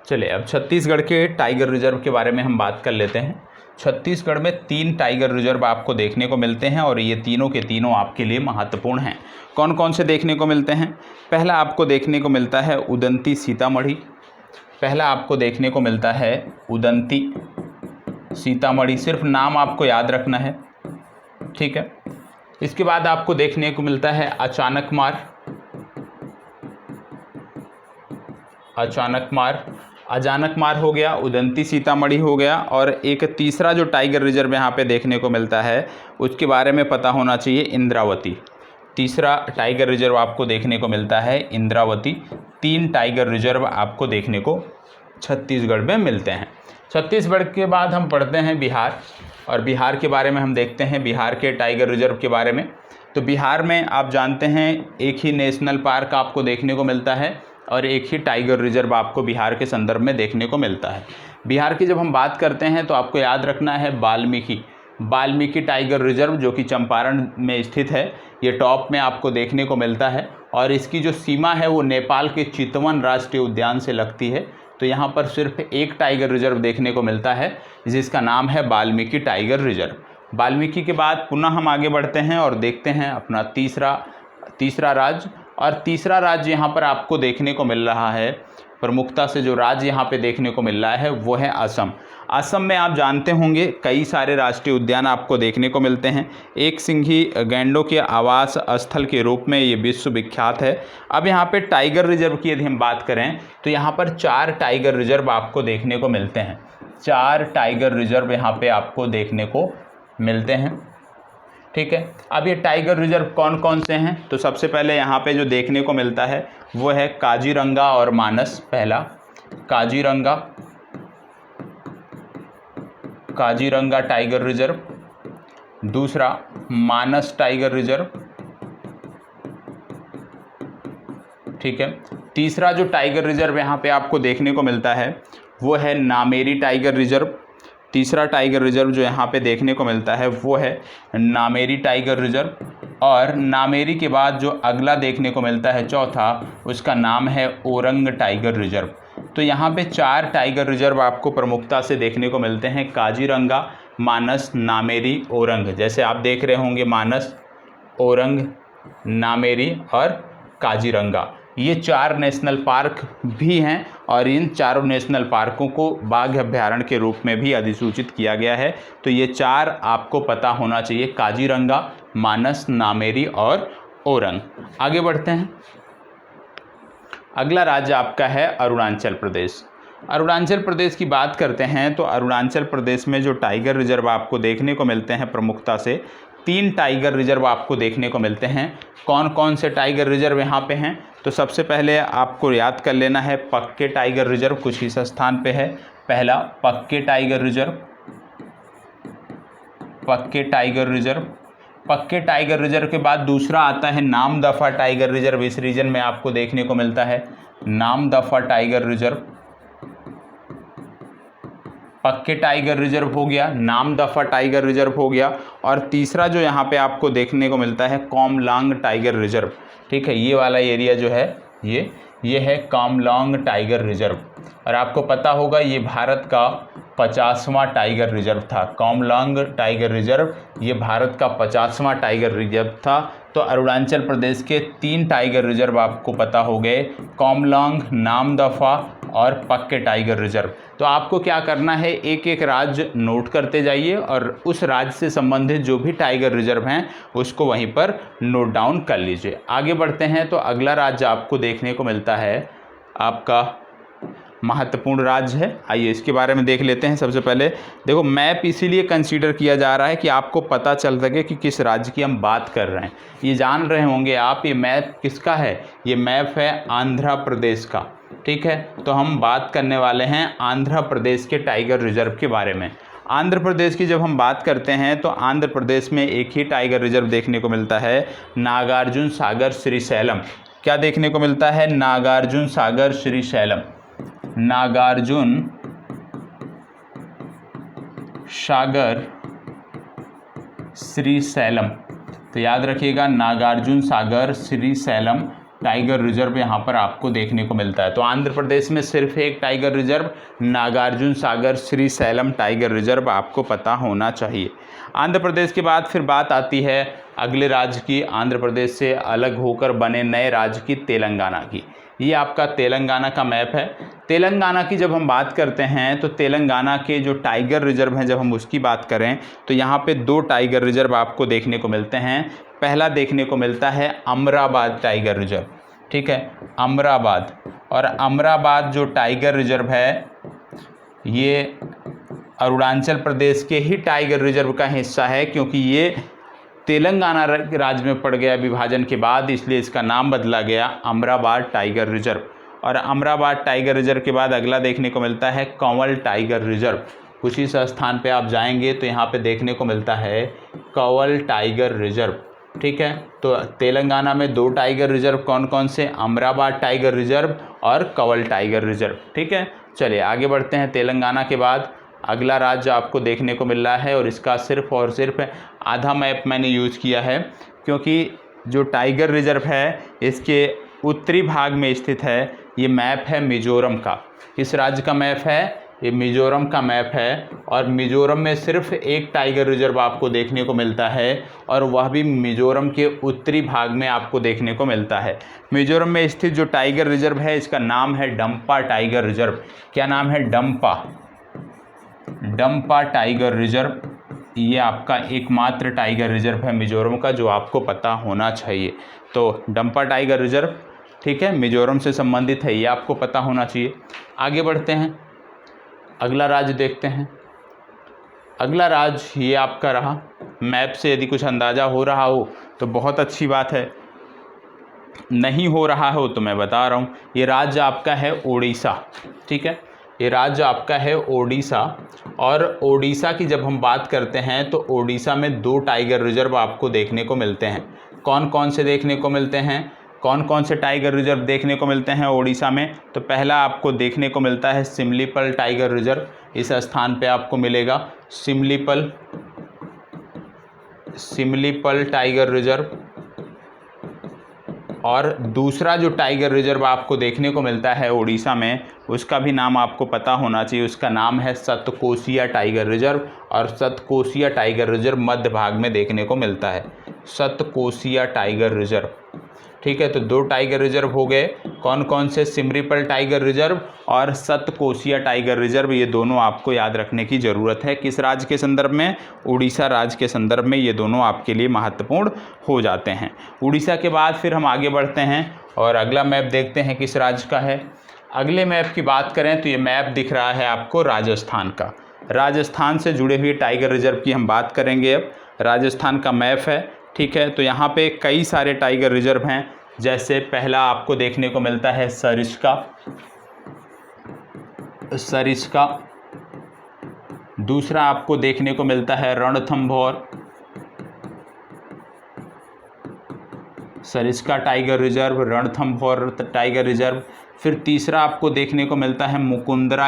चलिए अब छत्तीसगढ़ के टाइगर रिजर्व के बारे में हम बात कर लेते हैं। छत्तीसगढ़ में 3 टाइगर रिजर्व आपको देखने को मिलते हैं और ये तीनों के तीनों आपके लिए महत्वपूर्ण हैं। कौन कौन से देखने को मिलते हैं? पहला आपको देखने को मिलता है उदंती सीतामढ़ी। पहला आपको देखने को मिलता है उदंती सीतामढ़ी, सिर्फ नाम आपको याद रखना है, ठीक है। इसके बाद आपको देखने को मिलता है अचानकमार। अचानकमार हो गया, उदंती सीतामढ़ी हो गया, और एक तीसरा जो टाइगर रिजर्व यहाँ पे देखने को मिलता है उसके बारे में पता होना चाहिए, इंद्रावती। तीसरा टाइगर रिजर्व आपको देखने को मिलता है इंद्रावती। 3 टाइगर रिजर्व आपको देखने को छत्तीसगढ़ में मिलते हैं। छत्तीसगढ़ के बाद हम पढ़ते हैं बिहार, और बिहार के बारे में हम देखते हैं बिहार के टाइगर रिजर्व के बारे में। तो बिहार में आप जानते हैं एक ही नेशनल पार्क आपको देखने को मिलता है और एक ही टाइगर रिजर्व आपको बिहार के संदर्भ में देखने को मिलता है। बिहार की जब हम बात करते हैं तो आपको याद रखना है वाल्मीकि टाइगर रिजर्व, जो कि चंपारण में स्थित है। ये टॉप में आपको देखने को मिलता है और इसकी जो सीमा है वो नेपाल के चितवन राष्ट्रीय उद्यान से लगती है। तो यहाँ पर सिर्फ एक टाइगर रिजर्व देखने को मिलता है जिसका नाम है वाल्मीकि टाइगर रिजर्व। वाल्मीकि के बाद पुनः हम आगे बढ़ते हैं और देखते हैं अपना तीसरा राज्य, और तीसरा राज्य यहाँ पर आपको देखने को मिल रहा है, प्रमुखता से जो राज्य यहाँ पे देखने को मिल रहा है वो है असम। असम में आप जानते होंगे कई सारे राष्ट्रीय उद्यान आपको देखने को मिलते हैं। एक सिंघी गैंडों के आवास स्थल के रूप में ये विश्व विख्यात है। अब यहाँ पे टाइगर रिजर्व की यदि हम बात करें तो यहाँ पर 4 टाइगर रिजर्व आपको देखने को मिलते हैं। 4 टाइगर रिजर्व यहाँ पे आपको देखने को मिलते हैं, ठीक है। अब ये टाइगर रिजर्व कौन कौन से हैं? तो सबसे पहले यहाँ पे जो देखने को मिलता है वो है काजीरंगा और मानस। पहला काजीरंगा टाइगर रिजर्व, दूसरा मानस टाइगर रिजर्व, ठीक है। तीसरा जो टाइगर रिजर्व यहाँ पे आपको देखने को मिलता है वो है नामेरी टाइगर रिजर्व। तीसरा टाइगर रिजर्व जो यहाँ पे देखने को मिलता है वो है नामेरी टाइगर रिजर्व, और नामेरी के बाद जो अगला देखने को मिलता है चौथा, उसका नाम है ओरंग टाइगर रिजर्व। तो यहाँ पे 4 टाइगर रिजर्व आपको प्रमुखता से देखने को मिलते हैं, काजीरंगा, मानस, नामेरी, ओरंग। जैसे आप देख रहे होंगे मानस, ओरंग, नामेरी और काजीरंगा, ये 4 नेशनल पार्क भी हैं और इन चारों नेशनल पार्कों को बाघ अभ्यारण्य के रूप में भी अधिसूचित किया गया है। तो ये 4 आपको पता होना चाहिए, काजीरंगा, मानस, नामेरी और ओरंग। आगे बढ़ते हैं। अगला राज्य आपका है अरुणाचल प्रदेश। अरुणाचल प्रदेश की बात करते हैं तो अरुणाचल प्रदेश में जो टाइगर रिजर्व आपको देखने को मिलते हैं प्रमुखता से, 3 टाइगर रिजर्व आपको देखने को मिलते हैं। कौन कौन से टाइगर रिजर्व यहाँ पे हैं? तो सबसे पहले आपको याद कर लेना है पक्के टाइगर रिजर्व, कुछ इस स्थान पे है। पहला पक्के टाइगर रिजर्व, पक्के टाइगर रिजर्व के बाद दूसरा आता है नामदफा टाइगर रिजर्व। इस रीजन में आपको देखने को मिलता है नामदफा टाइगर रिजर्व। पक्के टाइगर रिजर्व हो गया, नामदफा टाइगर रिजर्व हो गया, और तीसरा जो यहाँ पे आपको देखने को मिलता है कोमलांग टाइगर रिजर्व, ठीक है। ये वाला एरिया जो है ये है कोमलांग टाइगर रिजर्व, और आपको पता होगा ये भारत का 50वां टाइगर रिजर्व था। कोमलांग टाइगर रिजर्व ये भारत का 50वां टाइगर रिजर्व था। तो अरुणाचल प्रदेश के 3 टाइगर रिजर्व आपको पता हो गए, कोमलांग, नामदफा और पक्के टाइगर रिजर्व। तो आपको क्या करना है, एक एक राज्य नोट करते जाइए और उस राज्य से संबंधित जो भी टाइगर रिजर्व हैं उसको वहीं पर नोट डाउन कर लीजिए। आगे बढ़ते हैं तो अगला राज्य आपको देखने को मिलता है आपका महत्वपूर्ण राज्य है। आइए इसके बारे में देख लेते हैं। सबसे पहले देखो, मैप इसीलिए कंसीडर किया जा रहा है कि आपको पता चल सके कि किस राज्य की हम बात कर रहे हैं। ये जान रहे होंगे आप, ये मैप किसका है? ये मैप है आंध्र प्रदेश का, ठीक है। तो हम बात करने वाले हैं आंध्र प्रदेश के टाइगर रिजर्व के बारे में। आंध्र प्रदेश की जब हम बात करते हैं तो आंध्र प्रदेश में एक ही टाइगर रिजर्व देखने को मिलता है, नागार्जुन सागर श्रीशैलम। क्या देखने को मिलता है? नागार्जुन सागर श्रीशैलम, नागार्जुन सागर श्रीशैलम। तो याद रखिएगा नागार्जुन सागर श्रीशैलम टाइगर रिजर्व यहाँ पर आपको देखने को मिलता है। तो आंध्र प्रदेश में सिर्फ एक tiger reserve Nagarjuna Sagar Srisailam tiger reserve आपको पता होना चाहिए। आंध्र प्रदेश के बाद फिर बात आती है अगले राज्य की, आंध्र प्रदेश से अलग होकर बने नए राज्य की, तेलंगाना की। ये आपका तेलंगाना का मैप है। तेलंगाना की जब हम बात करते हैं तो तेलंगाना के जो टाइगर रिजर्व हैं, जब हम उसकी बात करें तो यहाँ पे 2 टाइगर रिजर्व आपको देखने को मिलते हैं। पहला देखने को मिलता है अमराबाद टाइगर रिजर्व, ठीक है, अमराबाद। और अमराबाद जो टाइगर रिजर्व है ये अरुणाचल प्रदेश के ही टाइगर रिजर्व का हिस्सा है, क्योंकि ये तेलंगाना राज्य में पड़ गया विभाजन के बाद, इसलिए इसका नाम बदला गया अमराबाद टाइगर रिजर्व। और अमराबाद टाइगर रिजर्व के बाद अगला देखने को मिलता है कंवल टाइगर रिजर्व। उसी स्थान पे आप जाएंगे तो यहाँ पे देखने को मिलता है कंवल टाइगर रिजर्व, ठीक है। तो तेलंगाना में 2 टाइगर रिजर्व कौन कौन से, अमराबाद टाइगर रिजर्व और कंवल टाइगर रिजर्व, ठीक है। चलिए आगे बढ़ते हैं। तेलंगाना के बाद अगला राज्य आपको देखने को मिल रहा है, और इसका सिर्फ और सिर्फ आधा मैप मैंने यूज़ किया है, क्योंकि जो टाइगर रिजर्व है इसके उत्तरी भाग में स्थित है। ये मैप है मिजोरम का। किस राज्य का मैप है? ये मिजोरम का मैप है। और मिजोरम में सिर्फ एक टाइगर रिजर्व आपको देखने को मिलता है, और वह भी मिजोरम के उत्तरी भाग में आपको देखने को मिलता है। मिजोरम में स्थित जो टाइगर रिजर्व है इसका नाम है डंपा टाइगर रिजर्व। क्या नाम है? Dampa tiger reserve. ये आपका एकमात्र टाइगर रिजर्व है मिजोरम का जो आपको पता होना चाहिए। तो डंपा टाइगर रिजर्व, ठीक है, मिजोरम से संबंधित है, ये आपको पता होना चाहिए। आगे बढ़ते हैं, अगला राज्य देखते हैं। अगला राज्य ये आपका रहा। मैप से यदि कुछ अंदाज़ा हो रहा हो तो बहुत अच्छी बात है, नहीं हो रहा हो तो मैं बता रहा हूँ। ये राज्य आपका है ओडिशा, ठीक है, ये राज्य आपका है ओडिशा। और ओडिशा की जब हम बात करते हैं तो ओडिशा में 2 टाइगर रिजर्व आपको देखने को मिलते हैं। कौन कौन से देखने को मिलते हैं? कौन कौन से टाइगर रिजर्व देखने को मिलते हैं ओडिशा में? तो पहला आपको देखने को मिलता है सिमलीपल टाइगर रिजर्व। इस स्थान पे आपको मिलेगा सिमलीपल टाइगर रिजर्व। और दूसरा जो टाइगर रिजर्व आपको देखने को मिलता है ओडिशा में, उसका भी नाम आपको पता होना चाहिए। उसका नाम है सतकोसिया टाइगर रिजर्व। और सतकोसिया टाइगर रिजर्व मध्य भाग में देखने को मिलता है, सतकोसिया टाइगर रिजर्व, ठीक है। तो 2 टाइगर रिजर्व हो गए। कौन कौन से? सिमलीपल टाइगर रिजर्व और सतकोसिया टाइगर रिजर्व। ये दोनों आपको याद रखने की ज़रूरत है। किस राज्य के संदर्भ में? उड़ीसा राज्य के संदर्भ में ये दोनों आपके लिए महत्वपूर्ण हो जाते हैं। उड़ीसा के बाद फिर हम आगे बढ़ते हैं और अगला मैप देखते हैं किस राज्य का है। अगले मैप की बात करें तो ये मैप दिख रहा है आपको राजस्थान का। राजस्थान से जुड़े हुए टाइगर रिजर्व की हम बात करेंगे अब। राजस्थान का मैप है, ठीक है। तो यहाँ पे कई सारे टाइगर रिजर्व हैं। जैसे पहला आपको देखने को मिलता है सरिस्का। दूसरा आपको देखने को मिलता है Ranthambore, Sariska tiger reserve, Ranthambore tiger reserve. फिर तीसरा आपको देखने को मिलता है मुकुंदरा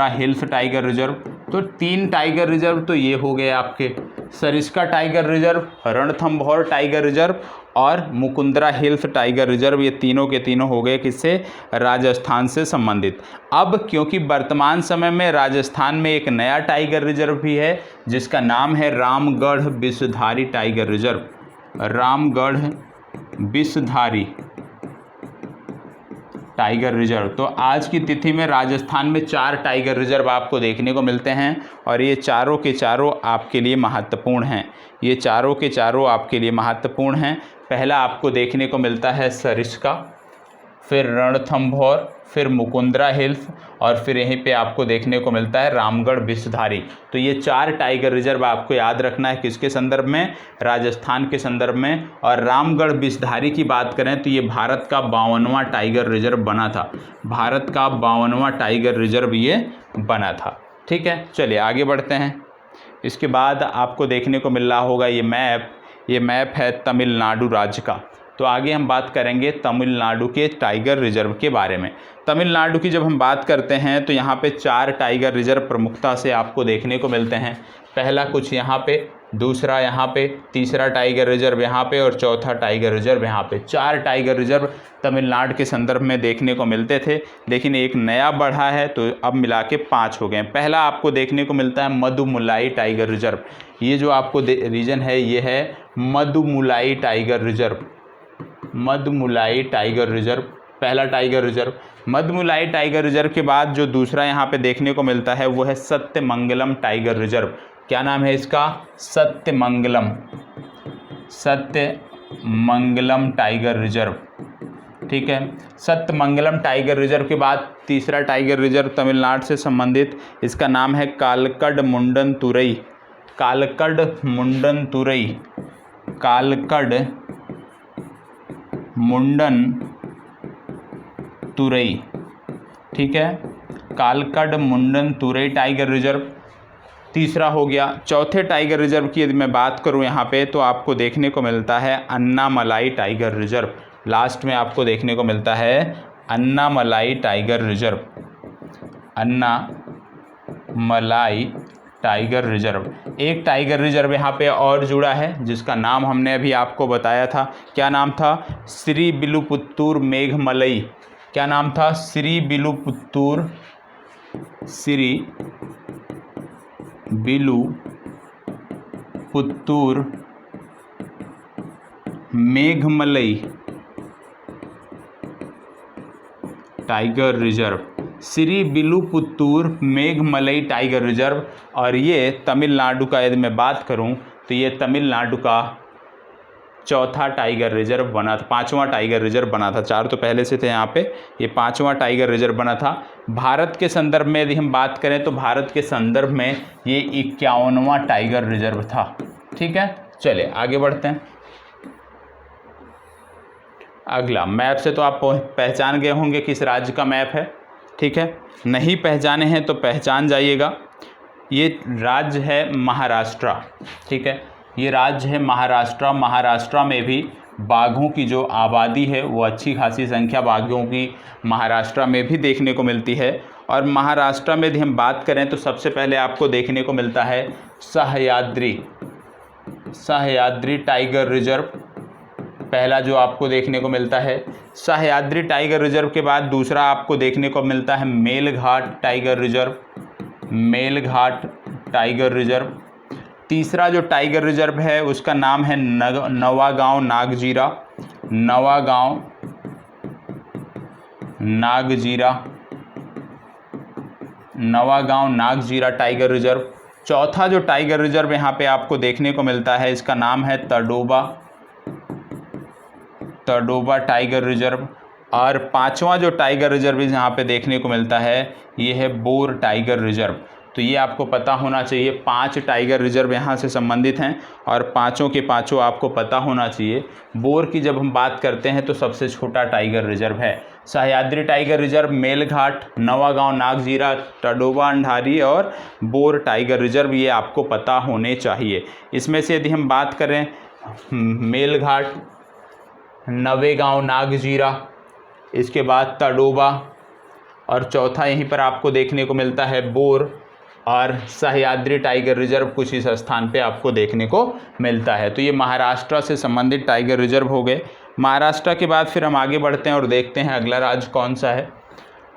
हिल्स टाइगर रिजर्व। तो 3 टाइगर रिजर्व तो ये हो गए आपके, Sariska tiger reserve, Ranthambore tiger reserve और मुकुंदरा हिल्स टाइगर रिजर्व। ये तीनों के तीनों हो गए किससे? राजस्थान से संबंधित। अब क्योंकि वर्तमान समय में राजस्थान में एक नया टाइगर रिजर्व भी है जिसका नाम है Ramgarh Vishdhari tiger reserve. Ramgarh Vishdhari tiger reserve. तो आज की तिथि में राजस्थान में 4 टाइगर रिजर्व आपको देखने को मिलते हैं, और ये चारों के चारों आपके लिए महत्वपूर्ण हैं। ये चारों के चारों आपके लिए महत्वपूर्ण हैं। पहला आपको देखने को मिलता है सरिस्का, फिर रणथंभौर, फिर मुकुंदरा हिल्स, और फिर यहीं पे आपको देखने को मिलता है रामगढ़ विषधारी। तो ये 4 टाइगर रिजर्व आपको याद रखना है। किसके संदर्भ में? राजस्थान के संदर्भ में। और रामगढ़ विषधारी की बात करें तो ये भारत का 52वां टाइगर रिजर्व बना था। भारत का 52वां टाइगर रिजर्व ये बना था, ठीक है। चलिए आगे बढ़ते हैं। इसके बाद आपको देखने को मिल रहा होगा ये मैप है तमिलनाडु राज्य का। तो आगे हम बात करेंगे तमिलनाडु के टाइगर रिजर्व के बारे में। तमिलनाडु की जब हम बात करते हैं तो यहाँ पे 4 टाइगर रिजर्व प्रमुखता से आपको देखने को मिलते हैं। पहला कुछ यहाँ पे दूसरा यहाँ पे, तीसरा टाइगर रिजर्व यहाँ पे और चौथा टाइगर रिजर्व यहाँ पे। 4 टाइगर रिजर्व तमिलनाडु के संदर्भ में देखने को मिलते थे, लेकिन एक नया बढ़ा है तो अब मिला के 5 हो गए। पहला आपको देखने को मिलता है मदुमुलाई टाइगर रिजर्व। ये जो आपको रीजन है ये है मदुमुलाई टाइगर रिजर्व। मदुमुलाई टाइगर रिजर्व पहला टाइगर रिजर्व। मदुमुलाई टाइगर रिजर्व के बाद जो दूसरा यहाँ पे देखने को मिलता है वो है सत्यमंगलम टाइगर रिजर्व। क्या नाम है इसका? सत्यमंगलम। सत्यमंगलम टाइगर रिजर्व, ठीक है। सत्यमंगलम टाइगर रिजर्व के बाद तीसरा टाइगर रिजर्व तमिलनाडु से संबंधित, इसका नाम है कालकड मुंडन तुरई। कालकड मुंडन तुरई, कालकड मुंडन तुरई, ठीक है। कालकड मुंडन तुरई टाइगर रिजर्व तीसरा हो गया। चौथे टाइगर रिजर्व की यदि मैं बात करूं यहाँ पे तो आपको देखने को मिलता है अन्नामलाई टाइगर रिजर्व। लास्ट में आपको देखने को मिलता है Annamalai tiger reserve. Annamalai tiger reserve. एक टाइगर रिजर्व यहाँ पे और जुड़ा है जिसका नाम हमने अभी आपको बताया था। क्या नाम था? श्री विलुपुत्तूर मेघमलई। क्या नाम था? Srivilliputhur, Srivilliputhur Meghamalai tiger reserve. Srivilliputhur Meghamalai tiger reserve. और ये तमिलनाडु का यदि मैं बात करूं तो ये तमिलनाडु का चौथा टाइगर रिजर्व बना था, 5वां टाइगर रिजर्व बना था। 4 तो पहले से थे यहाँ पे, ये 5वां टाइगर रिजर्व बना था। भारत के संदर्भ में यदि हम बात करें तो भारत के संदर्भ में ये 51वां टाइगर रिजर्व था, ठीक है। चलिए आगे बढ़ते हैं। अगला मैप से तो आप पहचान गए होंगे किस राज्य का मैप है, ठीक है। नहीं पहचाने हैं तो पहचान जाइएगा। ये राज्य है महाराष्ट्र, ठीक है। ये राज्य है महाराष्ट्र। महाराष्ट्र में भी बाघों की जो आबादी है वो अच्छी खासी संख्या बाघों की महाराष्ट्र में भी देखने को मिलती है। और महाराष्ट्र में यदि हम बात करें तो सबसे पहले आपको देखने को मिलता है सह्याद्री टाइगर रिजर्व। पहला जो आपको देखने को मिलता है सह्याद्री टाइगर रिजर्व के बाद दूसरा आपको देखने को मिलता है Melghat tiger reserve. Melghat tiger reserve. तीसरा जो टाइगर रिजर्व है उसका नाम है नवागांव नागजीरा। Navegaon Nagzira, Navegaon Nagzira tiger reserve. चौथा जो टाइगर रिजर्व यहाँ पे आपको देखने को मिलता है इसका नाम है तडोबा टाइगर रिजर्व। और 5वां जो टाइगर रिजर्व यहाँ पे देखने को मिलता है ये है बोर टाइगर रिजर्व। तो ये आपको पता होना चाहिए, 5 टाइगर रिजर्व यहाँ से संबंधित हैं और पाँचों के पाँचों आपको पता होना चाहिए। बोर की जब हम बात करते हैं तो सबसे छोटा टाइगर रिजर्व है सह्याद्री टाइगर रिजर्व, मेलघाट, नवागांव नागजीरा, तडोबा अंधारी और बोर टाइगर रिजर्व, ये आपको पता होने चाहिए। इसमें से यदि हम बात करें मेलघाट, नवेगांव नागजीरा, इसके बाद तडोबा और चौथा यहीं पर आपको देखने को मिलता है बोर और सह्याद्री टाइगर रिजर्व कुछ इस स्थान पे आपको देखने को मिलता है। तो ये महाराष्ट्र से संबंधित टाइगर रिजर्व हो गए। महाराष्ट्र के बाद फिर हम आगे बढ़ते हैं और देखते हैं अगला राज्य कौन सा है।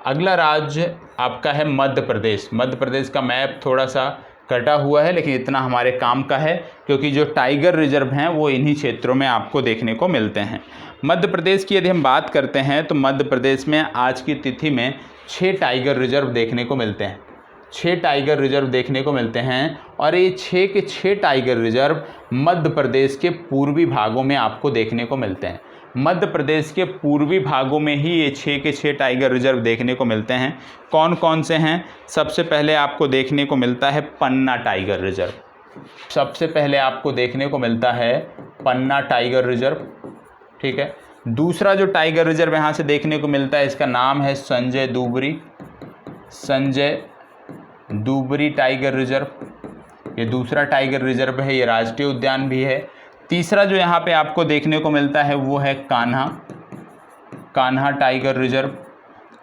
अगला राज्य आपका है मध्य प्रदेश। मध्य प्रदेश का मैप थोड़ा सा कटा हुआ है लेकिन इतना हमारे काम का है क्योंकि जो टाइगर रिजर्व हैं वो इन्हीं क्षेत्रों में आपको देखने को मिलते हैं। मध्य प्रदेश की यदि हम बात करते हैं तो मध्य प्रदेश में आज की तिथि में 6 टाइगर रिजर्व देखने को मिलते हैं। 6 टाइगर रिजर्व देखने को मिलते हैं और ये 6 के 6 टाइगर रिजर्व मध्य प्रदेश के पूर्वी भागों में आपको देखने को मिलते हैं। मध्य प्रदेश के पूर्वी भागों में ही ये 6 के 6 टाइगर रिजर्व देखने को मिलते हैं। कौन कौन से हैं? सबसे पहले आपको देखने को मिलता है पन्ना टाइगर रिजर्व। सबसे पहले आपको देखने को मिलता है पन्ना टाइगर रिजर्व, ठीक है। दूसरा जो टाइगर रिजर्व यहाँ से देखने को मिलता है इसका नाम है संजय दुबरी टाइगर रिजर्व। ये दूसरा टाइगर रिजर्व है, ये राष्ट्रीय उद्यान भी है। तीसरा जो यहाँ पे आपको देखने को मिलता है वो है Kanha tiger reserve.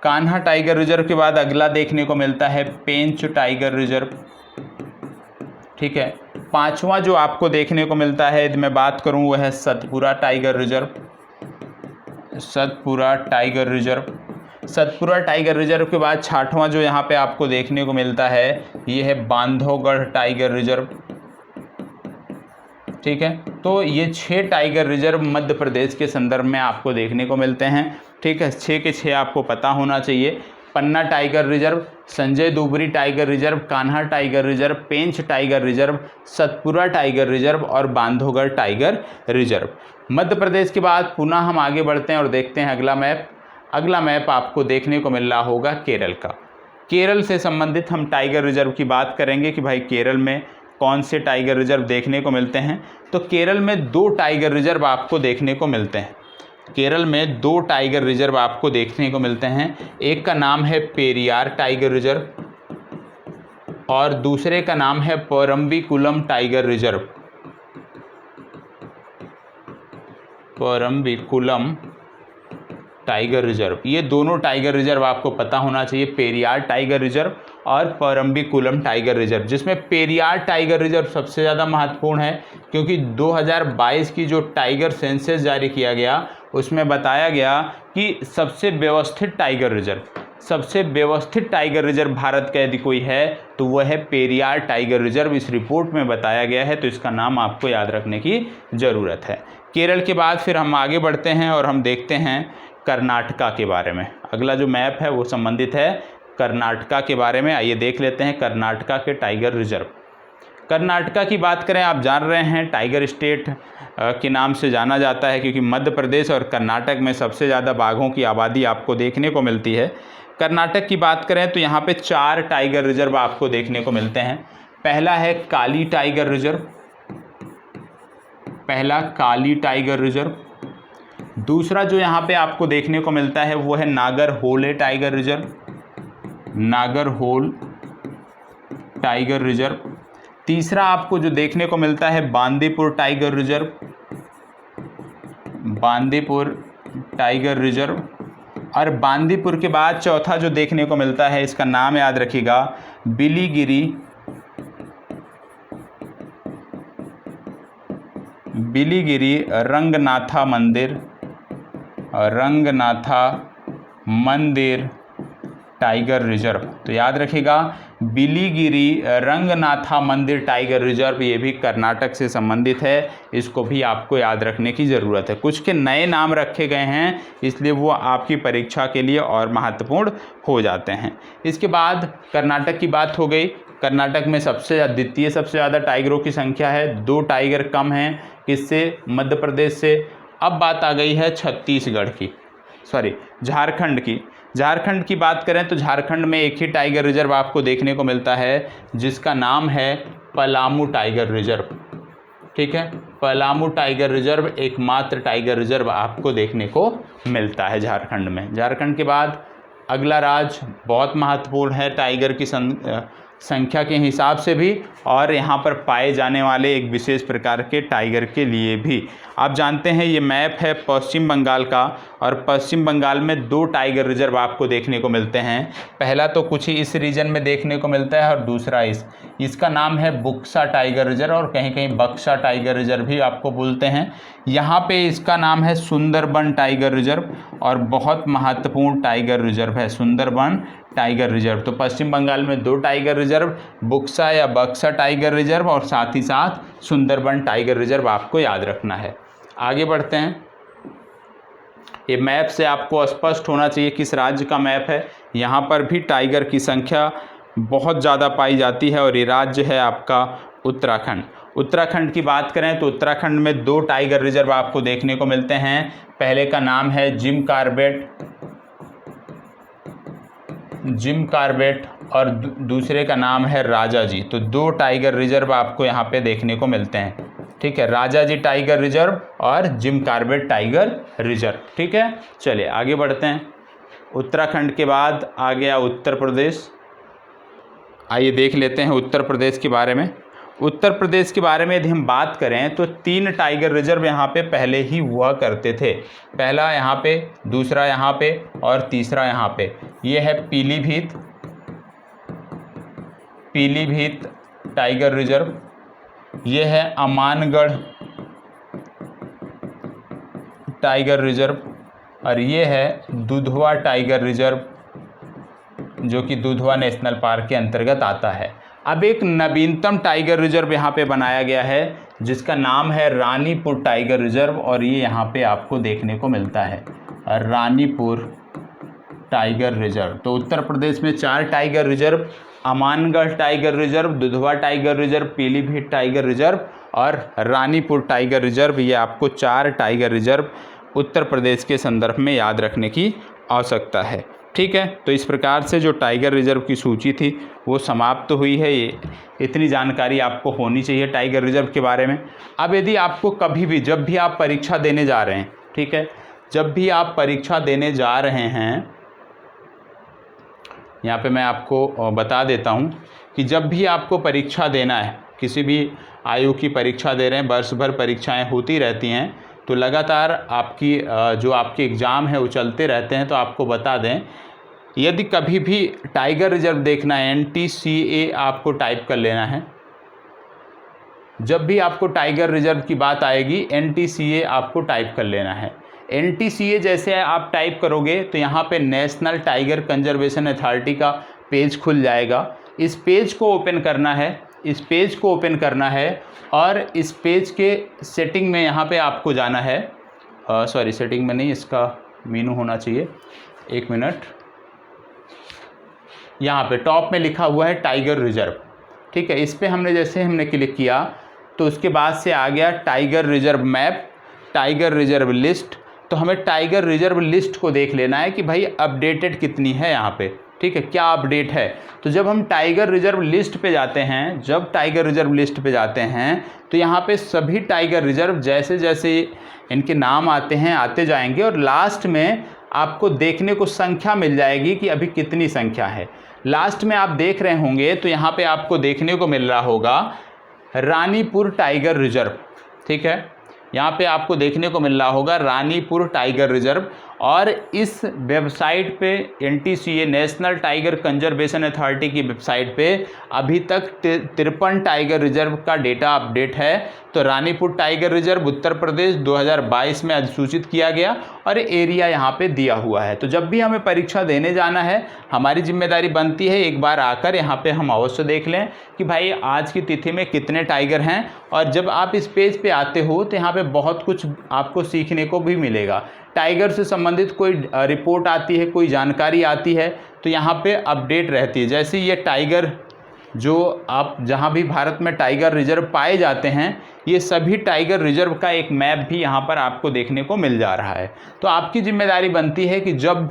Kanha tiger reserve के बाद अगला देखने को मिलता है पेंच टाइगर रिजर्व, ठीक है। पांचवा जो आपको देखने को मिलता है, यदि मैं बात करूं, वह है Satpura tiger reserve. Satpura tiger reserve. Satpura tiger reserve के बाद छठवां जो यहाँ पे आपको देखने को मिलता है, ये है बांधवगढ़ टाइगर रिजर्व। ठीक है, तो ये 6 टाइगर रिजर्व मध्य प्रदेश के संदर्भ में आपको देखने को मिलते हैं। ठीक है, 6 के 6 आपको पता होना चाहिए। Panna tiger reserve, Sanjay Dubri tiger reserve, Kanha tiger reserve, Pench tiger reserve, Satpura tiger reserve और बांधवगढ़ टाइगर रिजर्व। मध्य प्रदेश के बाद पुनः हम आगे बढ़ते हैं और देखते हैं अगला मैप। अगला मैप आपको देखने को मिल रहा होगा केरल का। केरल से संबंधित हम टाइगर रिजर्व की बात करेंगे कि भाई केरल में कौन से टाइगर रिजर्व देखने को मिलते हैं। तो केरल में 2 टाइगर रिजर्व आपको देखने को मिलते हैं। केरल में 2 टाइगर रिजर्व आपको देखने को मिलते हैं। एक का नाम है पेरियार टाइगर रिजर्व और दूसरे का नाम है Parambikulam tiger reserve. Parambikulam tiger reserve, ये दोनों टाइगर रिजर्व आपको पता होना चाहिए, पेरियार टाइगर रिजर्व और परम्बिकुलम टाइगर रिजर्व। जिसमें पेरियार टाइगर रिजर्व सबसे ज़्यादा महत्वपूर्ण है, क्योंकि 2022 की जो टाइगर सेंसस जारी किया गया उसमें बताया गया कि सबसे व्यवस्थित टाइगर रिजर्व भारत का यदि कोई है तो वह है पेरियार टाइगर रिजर्व। इस रिपोर्ट में बताया गया है, तो इसका नाम आपको याद रखने की ज़रूरत है। केरल के बाद फिर हम आगे बढ़ते हैं और हम देखते हैं कर्नाटका के बारे में। अगला जो मैप है वो संबंधित है कर्नाटका के बारे में। आइए देख लेते हैं कर्नाटका के टाइगर रिजर्व। कर्नाटका की बात करें, आप जान रहे हैं टाइगर स्टेट के नाम से जाना जाता है, क्योंकि मध्य प्रदेश और कर्नाटक में सबसे ज़्यादा बाघों की आबादी आपको देखने को मिलती है। कर्नाटक की बात करें तो यहाँ पे 4 टाइगर रिजर्व आपको देखने को मिलते हैं। पहला है काली टाइगर रिजर्व, पहला काली टाइगर रिजर्व। दूसरा जो यहाँ पे आपको देखने को मिलता है वो है Nagarhole tiger reserve, Nagarhole tiger reserve. तीसरा आपको जो देखने को मिलता है Bandipur tiger reserve, Bandipur tiger reserve. और बांदीपुर के बाद चौथा जो देखने को मिलता है, इसका नाम याद रखिएगा, बिलीगिरी, बिलीगिरी रंगनाथा मंदिर, रंगनाथा मंदिर टाइगर रिजर्व। तो याद रखिएगा बिलीगिरी रंगनाथा मंदिर टाइगर रिजर्व, ये भी कर्नाटक से संबंधित है। इसको भी आपको याद रखने की ज़रूरत है। कुछ के नए नाम रखे गए हैं, इसलिए वो आपकी परीक्षा के लिए और महत्वपूर्ण हो जाते हैं। इसके बाद कर्नाटक की बात हो गई। कर्नाटक में द्वितीय सबसे ज़्यादा टाइगरों की संख्या है, 2 टाइगर कम हैं किससे, मध्य प्रदेश से। अब बात आ गई है छत्तीसगढ़ की, झारखंड की। झारखंड की बात करें तो झारखंड में एक ही टाइगर रिजर्व आपको देखने को मिलता है, जिसका नाम है पलामू टाइगर रिजर्व। ठीक है, पलामू टाइगर रिजर्व एकमात्र टाइगर रिजर्व आपको देखने को मिलता है झारखंड में। झारखंड के बाद अगला राज्य बहुत महत्वपूर्ण है टाइगर की संख्या के हिसाब से भी, और यहाँ पर पाए जाने वाले एक विशेष प्रकार के टाइगर के लिए भी। आप जानते हैं ये मैप है पश्चिम बंगाल का, और पश्चिम बंगाल में 2 टाइगर रिजर्व आपको देखने को मिलते हैं। पहला तो कुछ ही इस रीजन में देखने को मिलता है और दूसरा इसका नाम है बुक्सा टाइगर रिजर्व, और कहीं कहीं बक्सा टाइगर रिजर्व भी आपको बोलते हैं। यहाँ पे इसका नाम है सुंदरबन टाइगर रिजर्व, और बहुत महत्वपूर्ण टाइगर रिजर्व है सुंदरबन टाइगर रिजर्व। तो पश्चिम बंगाल में 2 टाइगर रिजर्व, बुक्सा या बक्सा टाइगर रिजर्व और साथ ही साथ सुंदरबन टाइगर रिजर्व आपको याद रखना है। आगे बढ़ते हैं। ये मैप से आपको स्पष्ट होना चाहिए किस राज्य का मैप है। यहाँ पर भी टाइगर की संख्या बहुत ज़्यादा पाई जाती है, और ये राज्य है आपका उत्तराखंड। उत्तराखंड की बात करें तो उत्तराखंड में 2 टाइगर रिजर्व आपको देखने को मिलते हैं। पहले का नाम है जिम कार्बेट और दूसरे का नाम है राजा जी। तो 2 टाइगर रिजर्व आपको यहाँ पे देखने को मिलते हैं। ठीक है, राजा जी टाइगर रिजर्व और जिम कार्बेट टाइगर रिजर्व। ठीक है, चलिए आगे बढ़ते हैं। उत्तराखंड के बाद आ गया उत्तर प्रदेश। आइए देख लेते हैं उत्तर प्रदेश के बारे में। उत्तर प्रदेश के बारे में यदि हम बात करें तो 3 टाइगर रिजर्व यहाँ पे पहले ही हुआ करते थे। पहला यहाँ पे, दूसरा यहाँ पे और तीसरा यहाँ पे। ये है पीलीभीत टाइगर रिजर्व, ये है अमानगढ़ टाइगर रिजर्व, और ये है दुधवा टाइगर रिजर्व, जो कि दुधवा नेशनल पार्क के अंतर्गत आता है। अब एक नवीनतम टाइगर रिजर्व यहाँ पे बनाया गया है जिसका नाम है रानीपुर टाइगर रिजर्व, और ये यहाँ पे आपको देखने को मिलता है रानीपुर टाइगर रिजर्व। तो उत्तर प्रदेश में 4 tiger reserve, Amangarh tiger reserve, Dudhwa tiger reserve, Pilibhit tiger reserve और रानीपुर टाइगर रिजर्व, ये आपको 4 टाइगर रिजर्व उत्तर प्रदेश के संदर्भ में याद रखने की आवश्यकता है। ठीक है, तो इस प्रकार से जो टाइगर रिजर्व की सूची थी वो समाप्त हुई है। ये इतनी जानकारी आपको होनी चाहिए टाइगर रिजर्व के बारे में। अब यदि आपको कभी भी, जब भी आप परीक्षा देने जा रहे हैं, ठीक है, जब भी आप परीक्षा देने जा रहे हैं, यहाँ पे मैं आपको बता देता हूँ कि जब भी आपको परीक्षा देना है, किसी भी आयु की परीक्षा दे रहे हैं, वर्ष भर परीक्षाएं होती रहती हैं, तो लगातार आपकी जो आपके एग्ज़ाम है वो चलते रहते हैं। तो आपको बता दें, यदि कभी भी टाइगर रिजर्व देखना है, NTCA आपको टाइप कर लेना है। जब भी आपको टाइगर रिजर्व की बात आएगी, NTCA आपको टाइप कर लेना है। NTCA जैसे आप टाइप करोगे तो यहाँ पे नेशनल टाइगर कंजर्वेशन अथॉरिटी का पेज खुल जाएगा। इस पेज को ओपन करना है, इस पेज को ओपन करना है और इस पेज के सेटिंग में यहाँ पे आपको जाना है, सॉरी सेटिंग में नहीं, इसका मेनू होना चाहिए, 1 मिनट। यहाँ पे टॉप में लिखा हुआ है टाइगर रिजर्व, ठीक है। इस पे हमने क्लिक किया तो उसके बाद से आ गया tiger reserve map, tiger reserve list. तो हमें टाइगर रिजर्व लिस्ट को देख लेना है कि भाई अपडेटेड कितनी है यहाँ पे, ठीक है, क्या अपडेट है। तो जब हम टाइगर रिजर्व लिस्ट पे जाते हैं, जब टाइगर रिजर्व लिस्ट पे जाते हैं तो यहाँ पे सभी टाइगर रिजर्व जैसे जैसे इनके नाम आते हैं आते जाएंगे और लास्ट में आपको देखने को संख्या मिल जाएगी कि अभी कितनी संख्या है। लास्ट में आप देख रहे होंगे तो यहाँ पे आपको देखने को मिल रहा होगा रानीपुर टाइगर रिजर्व, ठीक है, यहाँ पे आपको देखने को मिल रहा होगा रानीपुर टाइगर रिजर्व। और इस वेबसाइट पे NTCA national tiger conservation authority की वेबसाइट पे अभी तक 53 टाइगर रिजर्व का डेटा अपडेट है। तो रानीपुर टाइगर रिजर्व उत्तर प्रदेश 2022 में अधिसूचित किया गया और एरिया यहाँ पे दिया हुआ है। तो जब भी हमें परीक्षा देने जाना है, हमारी जिम्मेदारी बनती है एक बार आकर यहाँ पे हम अवश्य देख लें कि भाई आज की तिथि में कितने टाइगर हैं। और जब आप इस पेज पे आते हो तो यहाँ पे बहुत कुछ आपको सीखने को भी मिलेगा। टाइगर से संबंधित कोई रिपोर्ट आती है, कोई जानकारी आती है तो यहाँ पे अपडेट रहती है। जैसे ये टाइगर जो आप जहाँ भी भारत में टाइगर रिजर्व पाए जाते हैं, ये सभी टाइगर रिजर्व का एक मैप भी यहाँ पर आपको देखने को मिल जा रहा है। तो आपकी जिम्मेदारी बनती है कि जब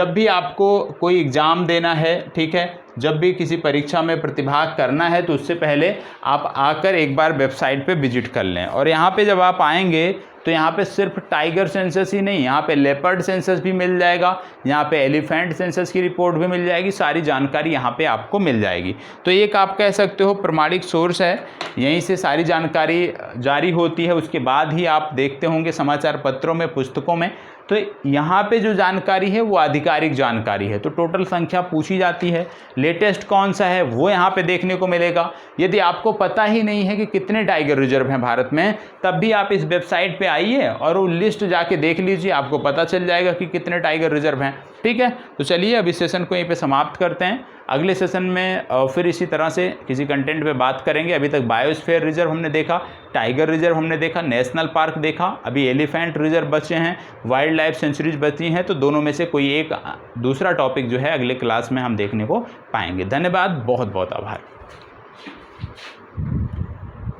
भी आपको कोई एग्ज़ाम देना है, ठीक है, जब भी किसी परीक्षा में प्रतिभाग करना है तो उससे पहले आप आकर एक बार वेबसाइट पे विजिट कर लें। और यहाँ पे जब आप आएंगे तो यहाँ पे सिर्फ टाइगर सेंसस ही नहीं, यहाँ पे लेपर्ड सेंसस भी मिल जाएगा, यहाँ पे एलिफेंट सेंसस की रिपोर्ट भी मिल जाएगी, सारी जानकारी यहाँ पे आपको मिल जाएगी। तो एक आप कह सकते हो प्रमाणिक सोर्स है, यहीं से सारी जानकारी जारी होती है, उसके बाद ही आप देखते होंगे समाचार पत्रों में, पुस्तकों में। तो यहाँ पे जो जानकारी है वो आधिकारिक जानकारी है। तो टोटल संख्या पूछी जाती है, लेटेस्ट कौन सा है वो यहाँ पे देखने को मिलेगा। यदि आपको पता ही नहीं है कि कितने टाइगर रिजर्व हैं भारत में, तब भी आप इस वेबसाइट पे आइए और वो लिस्ट जाके देख लीजिए, आपको पता चल जाएगा कि कितने टाइगर रिजर्व हैं। ठीक है, तो चलिए अब इस सेशन को यहीं पे समाप्त करते हैं। अगले सेशन में फिर इसी तरह से किसी कंटेंट पे बात करेंगे। अभी तक बायोस्फीयर रिजर्व हमने देखा, टाइगर रिजर्व हमने देखा, नेशनल पार्क देखा, अभी एलिफेंट रिजर्व बचे हैं, वाइल्ड लाइफ सेंचुरीज बची हैं। तो दोनों में से कोई एक दूसरा टॉपिक जो है अगले क्लास में हम देखने को पाएंगे। धन्यवाद, बहुत बहुत आभार।